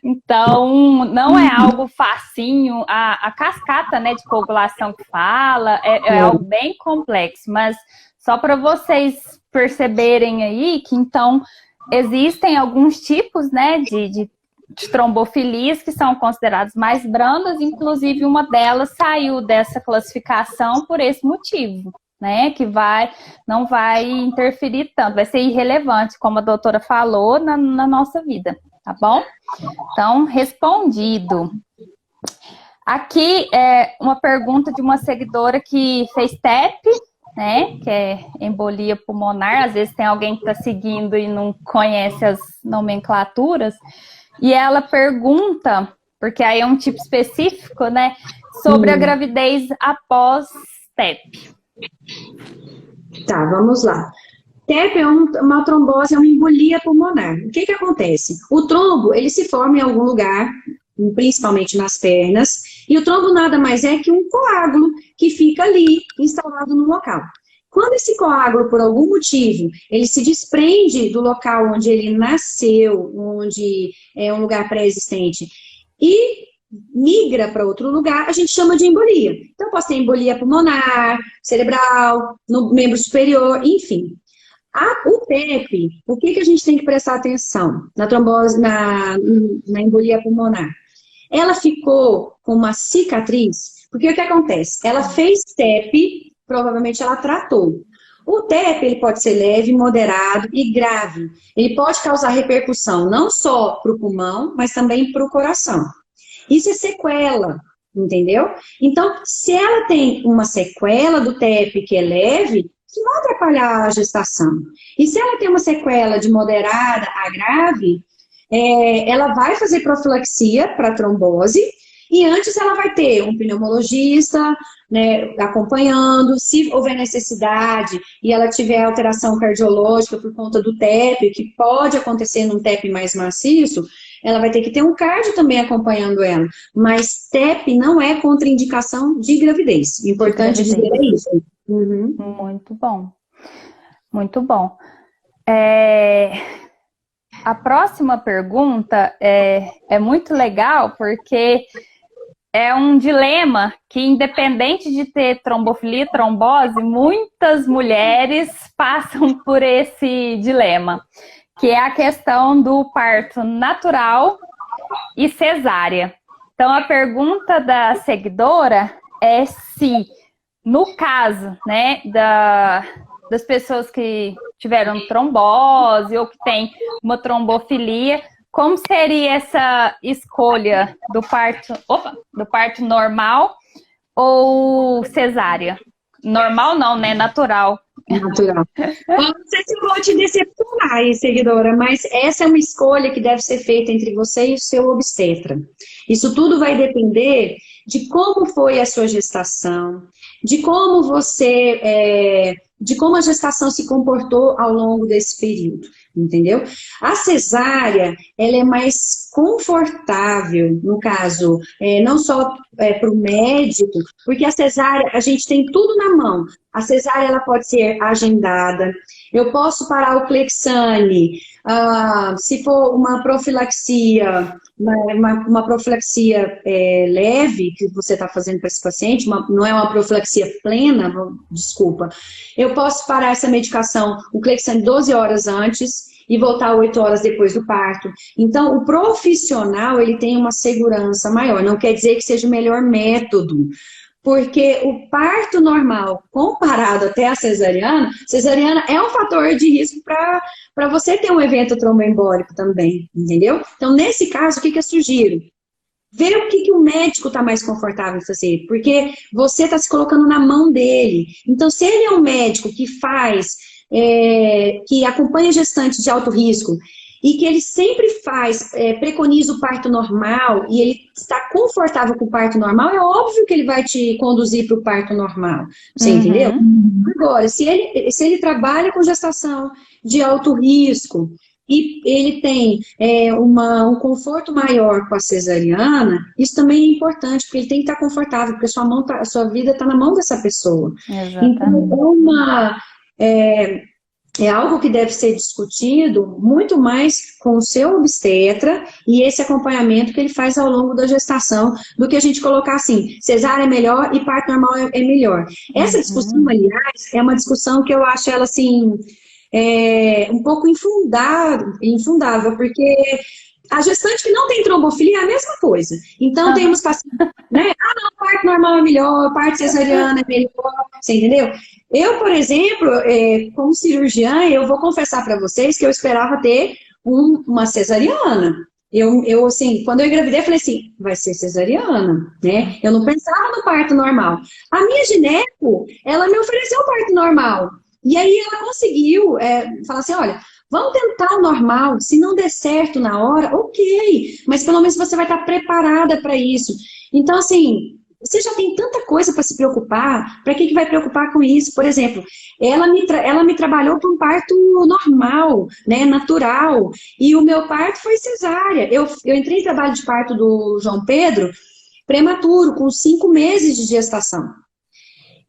Então, não é algo facinho. A cascata, né, de coagulação que fala é algo bem complexo. Mas só para vocês perceberem aí que, então, existem alguns tipos, né, de trombofilias que são consideradas mais brandas, inclusive uma delas saiu dessa classificação por esse motivo, né, que não vai interferir tanto, vai ser irrelevante, como a doutora falou, na nossa vida, tá bom? Então, respondido. Aqui é uma pergunta de uma seguidora que fez TEP, né, que é embolia pulmonar, às vezes tem alguém que está seguindo e não conhece as nomenclaturas, e ela pergunta, porque aí é um tipo específico, né, sobre a gravidez após TEP. Tá, vamos lá. TEP é uma trombose, é uma embolia pulmonar. O que acontece? O trombo, ele se forma em algum lugar, principalmente nas pernas, e o trombo nada mais é que um coágulo que fica ali, instalado no local. Quando esse coágulo, por algum motivo, ele se desprende do local onde ele nasceu, onde é um lugar pré-existente, e migra para outro lugar, a gente chama de embolia. Então, posso ter embolia pulmonar, cerebral, no membro superior, enfim. O PEP, o que a gente tem que prestar atenção na trombose, na embolia pulmonar? Ela ficou com uma cicatriz, porque o que acontece? Ela fez TEP, provavelmente ela tratou. O TEP, ele pode ser leve, moderado e grave. Ele pode causar repercussão não só para o pulmão, mas também para o coração. Isso é sequela, entendeu? Então, se ela tem uma sequela do TEP que é leve, isso vai atrapalhar a gestação. E se ela tem uma sequela de moderada a grave, ela vai fazer profilaxia para trombose, e antes ela vai ter um pneumologista, né, acompanhando. Se houver necessidade e ela tiver alteração cardiológica por conta do TEP, que pode acontecer num TEP mais maciço, ela vai ter que ter um cardio também acompanhando ela. Mas TEP não é contraindicação de gravidez. Importante dizer isso. Uhum. Muito bom. Muito bom. A próxima pergunta é muito legal, porque é um dilema que, independente de ter trombofilia e trombose, muitas mulheres passam por esse dilema, que é a questão do parto natural e cesárea. Então, a pergunta da seguidora é se, no caso, né, das pessoas que tiveram trombose ou que têm uma trombofilia, como seria essa escolha do parto normal ou cesárea? Normal não, né? Natural. Natural. Não sei se eu vou te decepcionar aí, seguidora, mas essa é uma escolha que deve ser feita entre você e o seu obstetra. Isso tudo vai depender de como foi a sua gestação, de como a gestação se comportou ao longo desse período, entendeu? A cesárea, ela é mais confortável, no caso, não só para o médico, porque a cesárea, a gente tem tudo na mão. A cesárea, ela pode ser agendada, eu posso parar o Clexane, se for uma profilaxia, uma profilaxia leve que você está fazendo para esse paciente, não é uma profilaxia plena, desculpa, eu posso parar essa medicação, o Clexane 12 horas antes e voltar 8 horas depois do parto. Então, o profissional, ele tem uma segurança maior, não quer dizer que seja o melhor método, porque o parto normal, comparado até a cesariana é um fator de risco para você ter um evento tromboembólico também, entendeu? Então, nesse caso, o que eu sugiro? Ver o que o médico está mais confortável em fazer, porque você está se colocando na mão dele. Então, se ele é um médico que que acompanha gestantes de alto risco, e que ele sempre preconiza o parto normal, e ele está confortável com o parto normal, é óbvio que ele vai te conduzir para o parto normal. Você entendeu? Agora, se ele trabalha com gestação de alto risco, e ele tem um conforto maior com a cesariana, isso também é importante, porque ele tem que estar confortável, porque a sua vida está na mão dessa pessoa. Exatamente. Então, é algo que deve ser discutido muito mais com o seu obstetra e esse acompanhamento que ele faz ao longo da gestação, do que a gente colocar assim, cesárea é melhor e parto normal é melhor. Essa discussão, aliás, é uma discussão que eu acho ela assim, um pouco infundável, porque a gestante que não tem trombofilia é a mesma coisa. Então, temos pacientes, né? Não, parto normal é melhor, parto cesariana é melhor, você entendeu? Eu, por exemplo, como cirurgiã, eu vou confessar para vocês que eu esperava ter uma cesariana. Eu, assim, quando eu engravidei, eu falei assim, vai ser cesariana, né? Eu não pensava no parto normal. A minha gineco, ela me ofereceu o parto normal. E aí ela conseguiu falar assim, olha, vamos tentar o normal, se não der certo na hora, ok, mas pelo menos você vai estar preparada para isso. Então, assim, você já tem tanta coisa para se preocupar, para que vai preocupar com isso? Por exemplo, ela me trabalhou para um parto normal, né, natural, e o meu parto foi cesárea. Eu entrei em trabalho de parto do João Pedro prematuro, com 5 meses de gestação.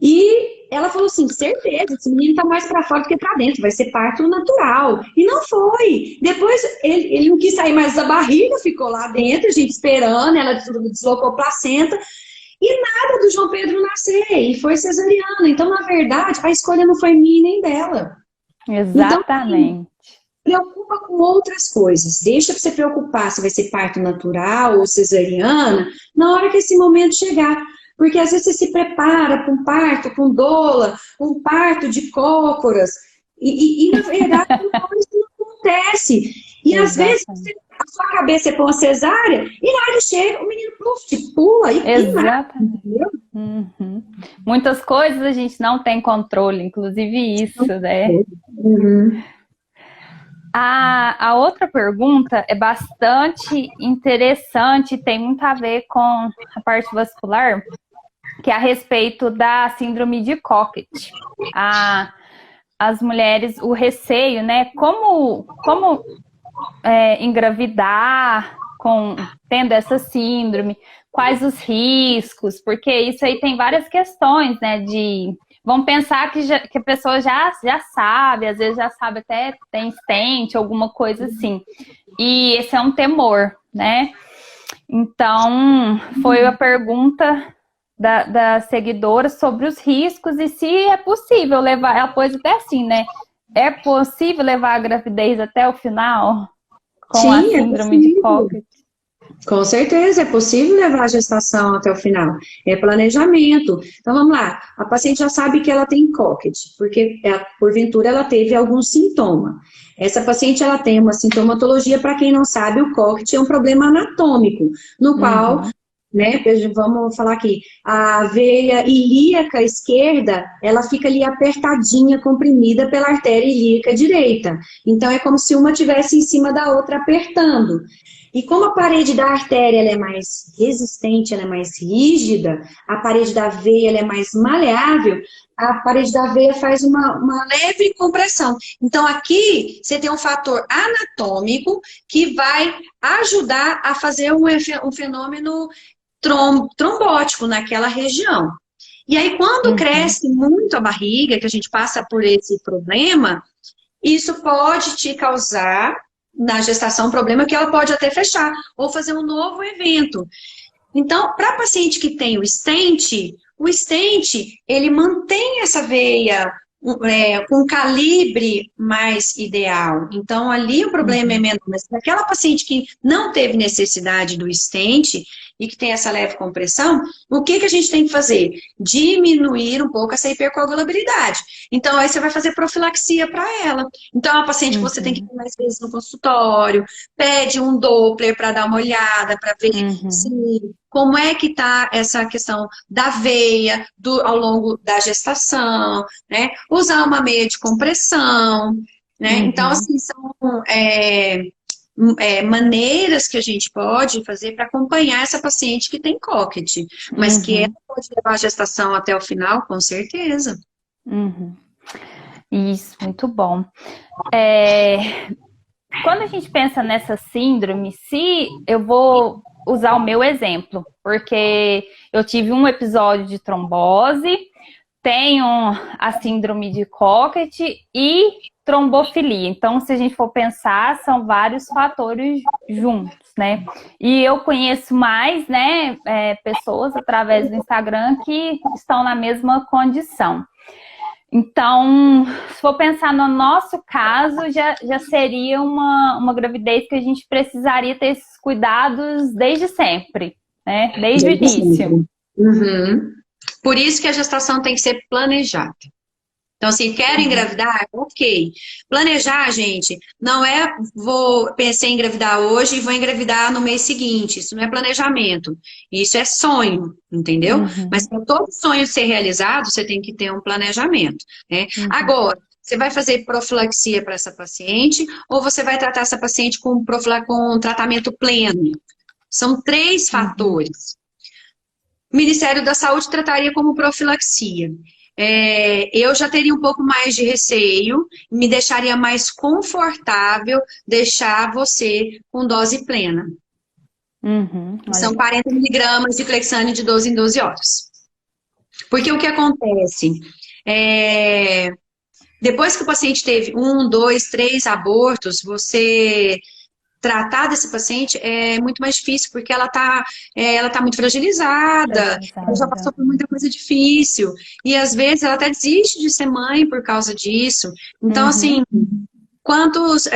E ela falou assim, certeza, esse menino tá mais para fora do que para dentro, vai ser parto natural. E não foi. Depois ele não quis sair mais da barriga, ficou lá dentro, a gente esperando, ela deslocou a placenta. E nada do João Pedro nascer, e foi cesariana. Então, na verdade, a escolha não foi minha nem dela. Exatamente. Então, preocupa com outras coisas. Deixa pra você preocupar se vai ser parto natural ou cesariana na hora que esse momento chegar. Porque às vezes você se prepara para um parto com doula, um parto de cócoras, e na verdade isso não acontece. E às vezes a sua cabeça é com a cesárea, e na hora chega, o menino pluf, pula e exatamente. Uhum. Muitas coisas a gente não tem controle, inclusive isso, né? Uhum. A outra pergunta é bastante interessante, tem muito a ver com a parte vascular, que é a respeito da síndrome de Cocket. As mulheres, o receio, né? Como engravidar tendo essa síndrome, quais os riscos, porque isso aí tem várias questões, né? Vamos pensar que a pessoa já sabe, às vezes já sabe até tem stent, alguma coisa assim. E esse é um temor, né? Então, foi a pergunta da seguidora sobre os riscos e se é possível levar, ela pôs até assim, né? É possível levar a gravidez até o final com a síndrome de Cocket? Com certeza, é possível levar a gestação até o final. É planejamento. Então, vamos lá. A paciente já sabe que ela tem Cocket, porque, porventura, ela teve algum sintoma. Essa paciente, ela tem uma sintomatologia, para quem não sabe, o Cocket é um problema anatômico, no qual, né, vamos falar aqui, a veia ilíaca esquerda, ela fica ali apertadinha, comprimida pela artéria ilíaca direita. Então, é como se uma tivesse em cima da outra apertando. E como a parede da artéria ela é mais resistente, ela é mais rígida, a parede da veia ela é mais maleável, a parede da veia faz uma leve compressão. Então, aqui você tem um fator anatômico que vai ajudar a fazer um fenômeno trombótico naquela região. E aí, quando cresce muito a barriga, que a gente passa por esse problema, isso pode te causar na gestação um problema que ela pode até fechar ou fazer um novo evento. Então, para paciente que tem o stent, ele mantém essa veia com um calibre mais ideal. Então, ali o problema é menor. Mas para aquela paciente que não teve necessidade do stent e que tem essa leve compressão, o que a gente tem que fazer? Diminuir um pouco essa hipercoagulabilidade. Então, aí você vai fazer profilaxia para ela. Então, é uma paciente que você tem que ir mais vezes no consultório, pede um Doppler para dar uma olhada, para ver como é que está essa questão da veia ao longo da gestação, né? Usar uma meia de compressão, né? Então, assim, são maneiras que a gente pode fazer para acompanhar essa paciente que tem Cocket, mas que ela pode levar a gestação até o final, com certeza. Isso, muito bom. Quando a gente pensa nessa síndrome, se eu vou usar o meu exemplo, porque eu tive um episódio de trombose, tenho a síndrome de Cocket e trombofilia. Então, se a gente for pensar, são vários fatores juntos, né? E eu conheço mais, né, pessoas através do Instagram que estão na mesma condição. Então, se for pensar no nosso caso, já seria uma gravidez que a gente precisaria ter esses cuidados desde sempre, né? Desde o início. Por isso que a gestação tem que ser planejada. Então, se quero engravidar, ok. Planejar, gente, não é pensei em engravidar hoje e vou engravidar no mês seguinte. Isso não é planejamento. Isso é sonho, entendeu? Mas para todo sonho ser realizado, você tem que ter um planejamento, né? Agora, você vai fazer profilaxia para essa paciente ou você vai tratar essa paciente com tratamento pleno? São 3 fatores. O Ministério da Saúde trataria como profilaxia. Eu já teria um pouco mais de receio, me deixaria mais confortável deixar você com dose plena. São 40 miligramas de Clexane de 12 em 12 horas. Porque o que acontece? Depois que o paciente teve 1, 2, 3 abortos, você tratar desse paciente é muito mais difícil, porque ela tá muito fragilizada, ela já passou por muita coisa difícil, e às vezes ela até desiste de ser mãe por causa disso. Então, assim, quantas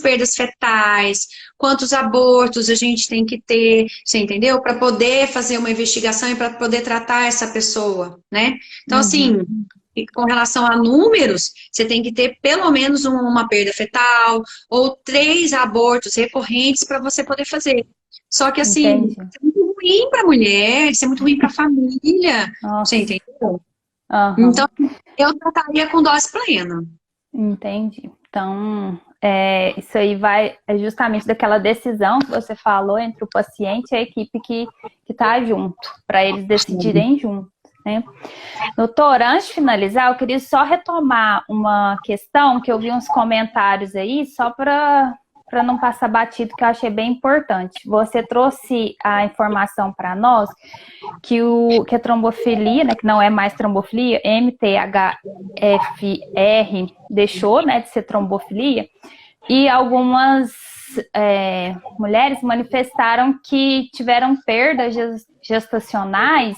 perdas fetais, quantos abortos a gente tem que ter, você entendeu? Para poder fazer uma investigação e para poder tratar essa pessoa, né? Então, assim, com relação a números, você tem que ter pelo menos uma perda fetal ou 3 abortos recorrentes para você poder fazer. Só que, assim, isso é muito ruim para a mulher, isso é muito ruim para a família, você entendeu? Então, eu trataria com dose plena. Entendi. Então, isso aí é justamente daquela decisão que você falou entre o paciente e a equipe que está junto, para eles decidirem juntos, né? Doutor, antes de finalizar, eu queria só retomar uma questão que eu vi uns comentários aí, só para não passar batido, que eu achei bem importante. Você trouxe a informação para nós que a trombofilia, né, que não é mais trombofilia, MTHFR deixou, né, de ser trombofilia, e algumas mulheres manifestaram que tiveram perdas gestacionais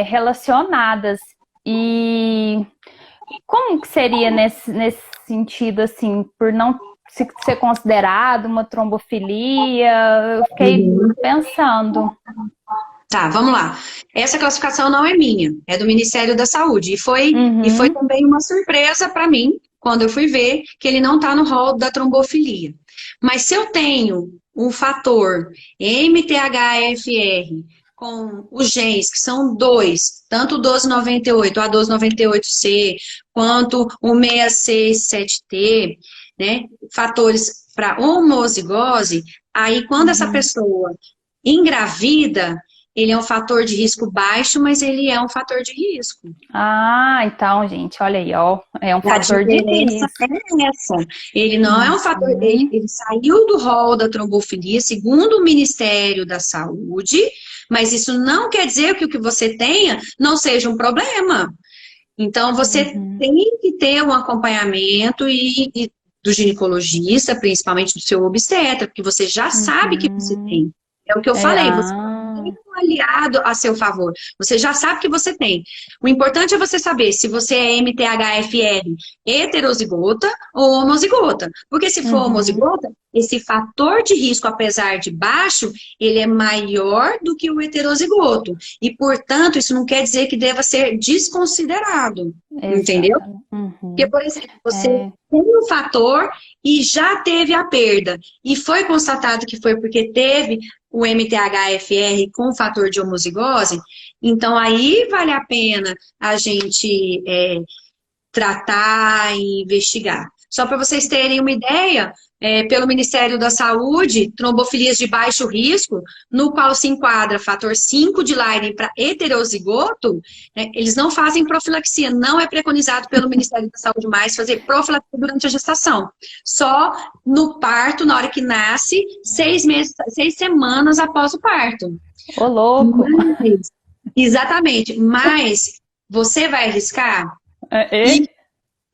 relacionadas. E como que seria nesse sentido, assim, por não ser considerado uma trombofilia? Eu fiquei pensando. Tá, vamos lá. Essa classificação não é minha, é do Ministério da Saúde. E foi também uma surpresa para mim, quando eu fui ver que ele não está no rol da trombofilia. Mas se eu tenho um fator MTHFR com os genes, que são 2, tanto o 1298, a 1298C, quanto o 667T, né, fatores para homozigose, aí quando essa pessoa engravida, ele é um fator de risco baixo, mas ele é um fator de risco. Então, gente, olha aí, ó, é um fator de risco. É essa. Ele não é um fator, ele saiu do rol da trombofilia, segundo o Ministério da Saúde, mas isso não quer dizer que o que você tenha não seja um problema. Então, você tem que ter um acompanhamento e do ginecologista, principalmente do seu obstetra, porque você já sabe que você tem. É o que eu falei, você tem um aliado a seu favor. Você já sabe que você tem. O importante é você saber se você é MTHFR heterozigota ou homozigota. Porque se for homozigota, esse fator de risco, apesar de baixo, ele é maior do que o heterozigoto. E, portanto, isso não quer dizer que deva ser desconsiderado. Entendeu? Porque, por exemplo, você tem um fator e já teve a perda. E foi constatado que foi porque teve o MTHFR com fator de homozigose, então aí vale a pena a gente tratar e investigar. Só para vocês terem uma ideia, pelo Ministério da Saúde, trombofilias de baixo risco, no qual se enquadra fator 5 de Leiden para heterozigoto, né, eles não fazem profilaxia, não é preconizado pelo Ministério da Saúde mais fazer profilaxia durante a gestação. Só no parto, na hora que nasce, 6 semanas após o parto. Ô, louco! Exatamente, mas você vai arriscar?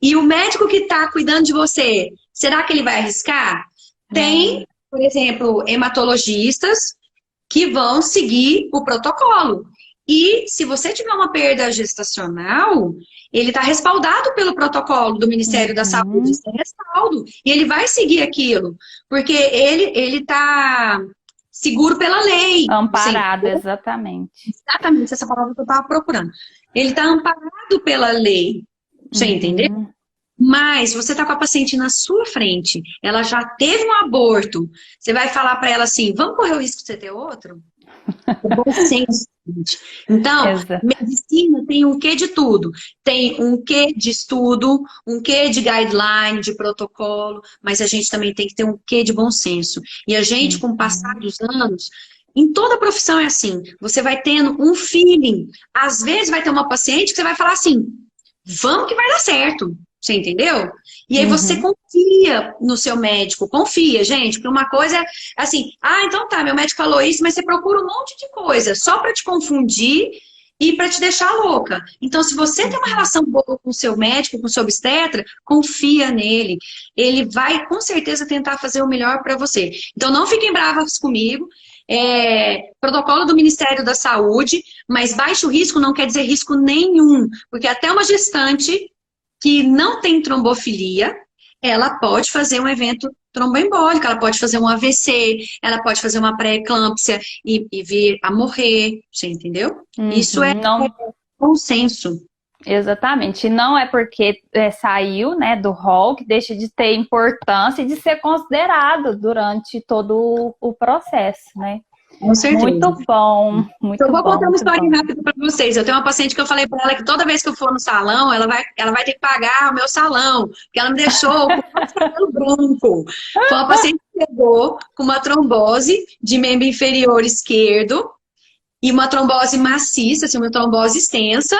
E o médico que está cuidando de você, será que ele vai arriscar? Tem, por exemplo, hematologistas que vão seguir o protocolo. E se você tiver uma perda gestacional, ele está respaldado pelo protocolo do Ministério da Saúde, isso é respaldo. E ele vai seguir aquilo, porque ele está seguro pela lei. Amparado, exatamente. Exatamente, essa palavra que eu estava procurando. Ele está amparado pela lei. Você entendeu? Mas você tá com a paciente na sua frente, ela já teve um aborto, você vai falar para ela assim, vamos correr o risco de você ter outro? É bom senso, gente. Então, medicina tem um quê de tudo. Tem um quê de estudo, um quê de guideline, de protocolo, mas a gente também tem que ter um quê de bom senso. E a gente, com o passar dos anos, em toda profissão é assim, você vai tendo um feeling. Às vezes vai ter uma paciente que você vai falar assim, vamos que vai dar certo. Você entendeu? E aí você confia no seu médico. Confia, gente. Porque uma coisa é assim, então tá, meu médico falou isso, mas você procura um monte de coisa só para te confundir e para te deixar louca. Então, se você tem uma relação boa com o seu médico, com o seu obstetra, confia nele. Ele vai, com certeza, tentar fazer o melhor para você. Então, não fiquem bravas comigo. Protocolo do Ministério da Saúde, mas baixo risco não quer dizer risco nenhum, porque até uma gestante que não tem trombofilia, ela pode fazer um evento tromboembólico, ela pode fazer um AVC, ela pode fazer uma pré-eclâmpsia e vir a morrer, você entendeu? Isso é Não, consenso. exatamente. E não é porque saiu, né, do rol que deixa de ter importância e de ser considerado durante todo o processo, né? Com certeza. Muito bom, muito Eu vou bom. contar uma Muito história bom. rápida para vocês. Eu tenho uma paciente que eu falei para ela que toda vez que eu for no salão, ela vai ter que pagar o meu salão, porque ela me deixou com o cabelo branco. Foi uma paciente que chegou com uma trombose de membro inferior esquerdo e uma trombose maciça, assim, uma trombose extensa.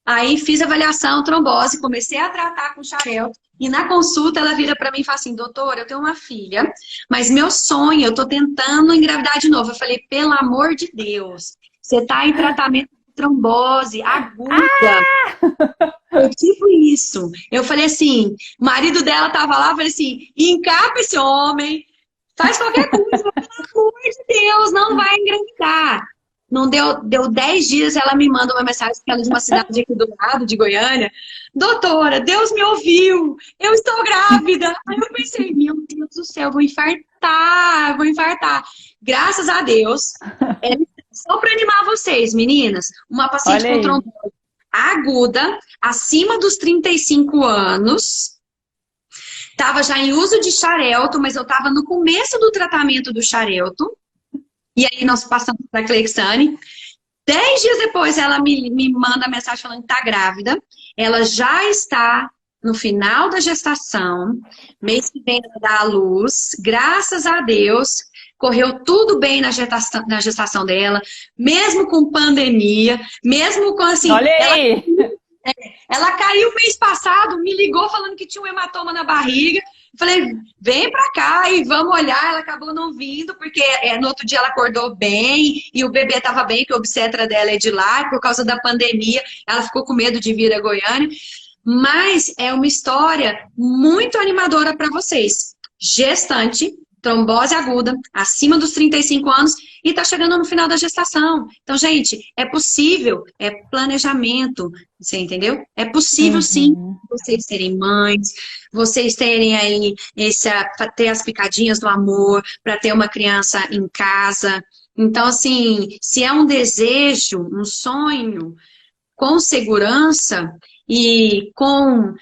Aí fiz avaliação, trombose, comecei a tratar com xarelto. E na consulta ela vira para mim e fala assim, doutora, eu tenho uma filha, mas meu sonho, eu tô tentando engravidar de novo. Eu falei, pelo amor de Deus, você tá em tratamento de trombose aguda. Foi tipo isso. Eu falei assim, o marido dela tava lá, eu falei assim, encapa esse homem, faz qualquer coisa, pelo amor de Deus, não vai engravidar. Não deu 10 dias, ela me manda uma mensagem, que ela é de uma cidade aqui do lado, de Goiânia. Doutora, Deus me ouviu, eu estou grávida. Aí eu pensei, meu Deus do céu, vou infartar, vou infartar. Graças a Deus, só para animar vocês, meninas, uma paciente com trombose aguda, acima dos 35 anos, estava já em uso de xarelto, mas eu estava no começo do tratamento do xarelto. E aí nós passamos para a Clexane. 10 dias depois ela me manda mensagem falando que está grávida. Ela já está no final da gestação. Mês que vem ela dá à luz. Graças a Deus, correu tudo bem na gestação dela. Mesmo com pandemia. Mesmo com assim... Olha aí! Ela caiu mês passado, me ligou falando que tinha um hematoma na barriga. Falei, vem pra cá e vamos olhar. Ela acabou não vindo, porque no outro dia ela acordou bem e o bebê tava bem, que a obstetra dela é de lá, e por causa da pandemia, ela ficou com medo de vir a Goiânia. Mas é uma história muito animadora para vocês. Gestante, trombose aguda, acima dos 35 anos e tá chegando no final da gestação. Então, gente, é possível, é planejamento, você entendeu? É possível, sim, vocês serem mães, vocês terem aí, ter as picadinhas do amor para ter uma criança em casa. Então, assim, se é um desejo, um sonho, com segurança e com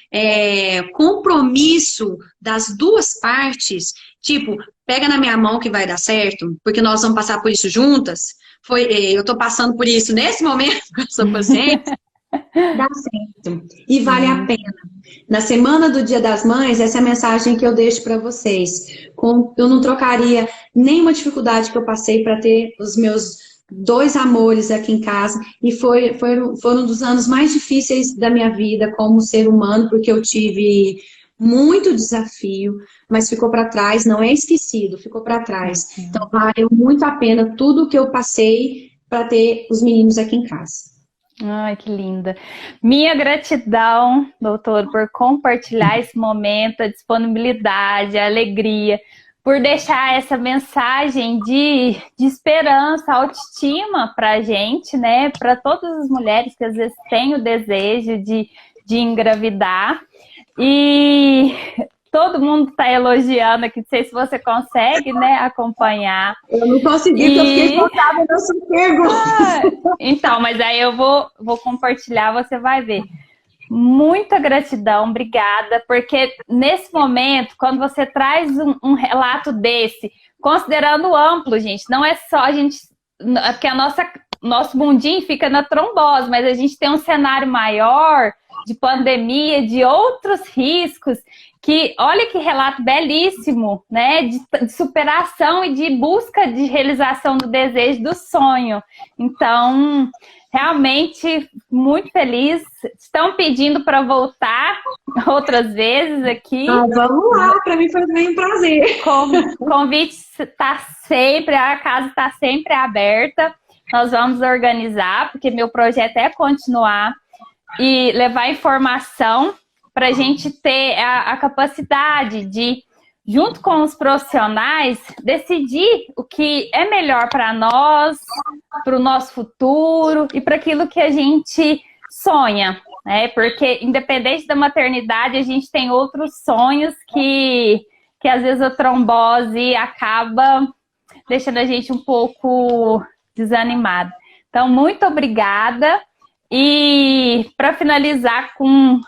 compromisso das duas partes, tipo, pega na minha mão que vai dar certo, porque nós vamos passar por isso juntas. Eu estou passando por isso nesse momento com essa paciente. Dá certo. E vale a pena. Na semana do Dia das Mães, essa é a mensagem que eu deixo para vocês. Eu não trocaria nenhuma dificuldade que eu passei para ter os meus 2 amores aqui em casa. E foram um dos anos mais difíceis da minha vida como ser humano, porque eu tive muito desafio, mas ficou para trás, não é esquecido, ficou para trás. Então, valeu muito a pena tudo que eu passei para ter os meninos aqui em casa. Ai, que linda. Minha gratidão, doutor, por compartilhar esse momento, a disponibilidade, a alegria, por deixar essa mensagem de esperança, autoestima para a gente, né? Para todas as mulheres que às vezes têm o desejo de engravidar. E todo mundo está elogiando aqui, não sei se você consegue, né, acompanhar. Eu não consegui, porque eu fiquei focada no seu pergunta. Então, mas aí eu vou compartilhar, você vai ver. Muita gratidão, obrigada, porque nesse momento, quando você traz um relato desse, considerando amplo, gente, não é só a gente, porque nosso mundinho fica na trombose, mas a gente tem um cenário maior de pandemia, de outros riscos, que, olha que relato belíssimo, né, de superação e de busca de realização do desejo, do sonho. Então, realmente, muito feliz. Estão pedindo para voltar outras vezes aqui. Vamos lá, para mim foi também um prazer. O convite está sempre, a casa está sempre aberta. nós vamos organizar, porque meu projeto é continuar e levar informação para a gente ter a capacidade de, junto com os profissionais, decidir o que é melhor para nós, para o nosso futuro e para aquilo que a gente sonha, né? Porque, independente da maternidade, a gente tem outros sonhos que às vezes a trombose acaba deixando a gente um pouco desanimado. Então, muito obrigada. E para finalizar com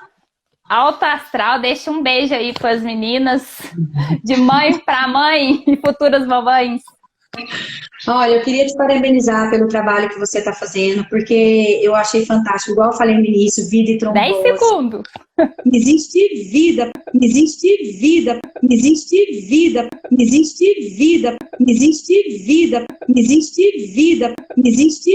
alto astral, deixa um beijo aí para as meninas, de mãe para mãe e futuras mamães. Olha, eu queria te parabenizar pelo trabalho que você está fazendo, porque eu achei fantástico, igual eu falei no início, vida e trombose. 10 segundos. Existe vida, existe vida, existe vida, existe vida, existe vida, existe vida, existe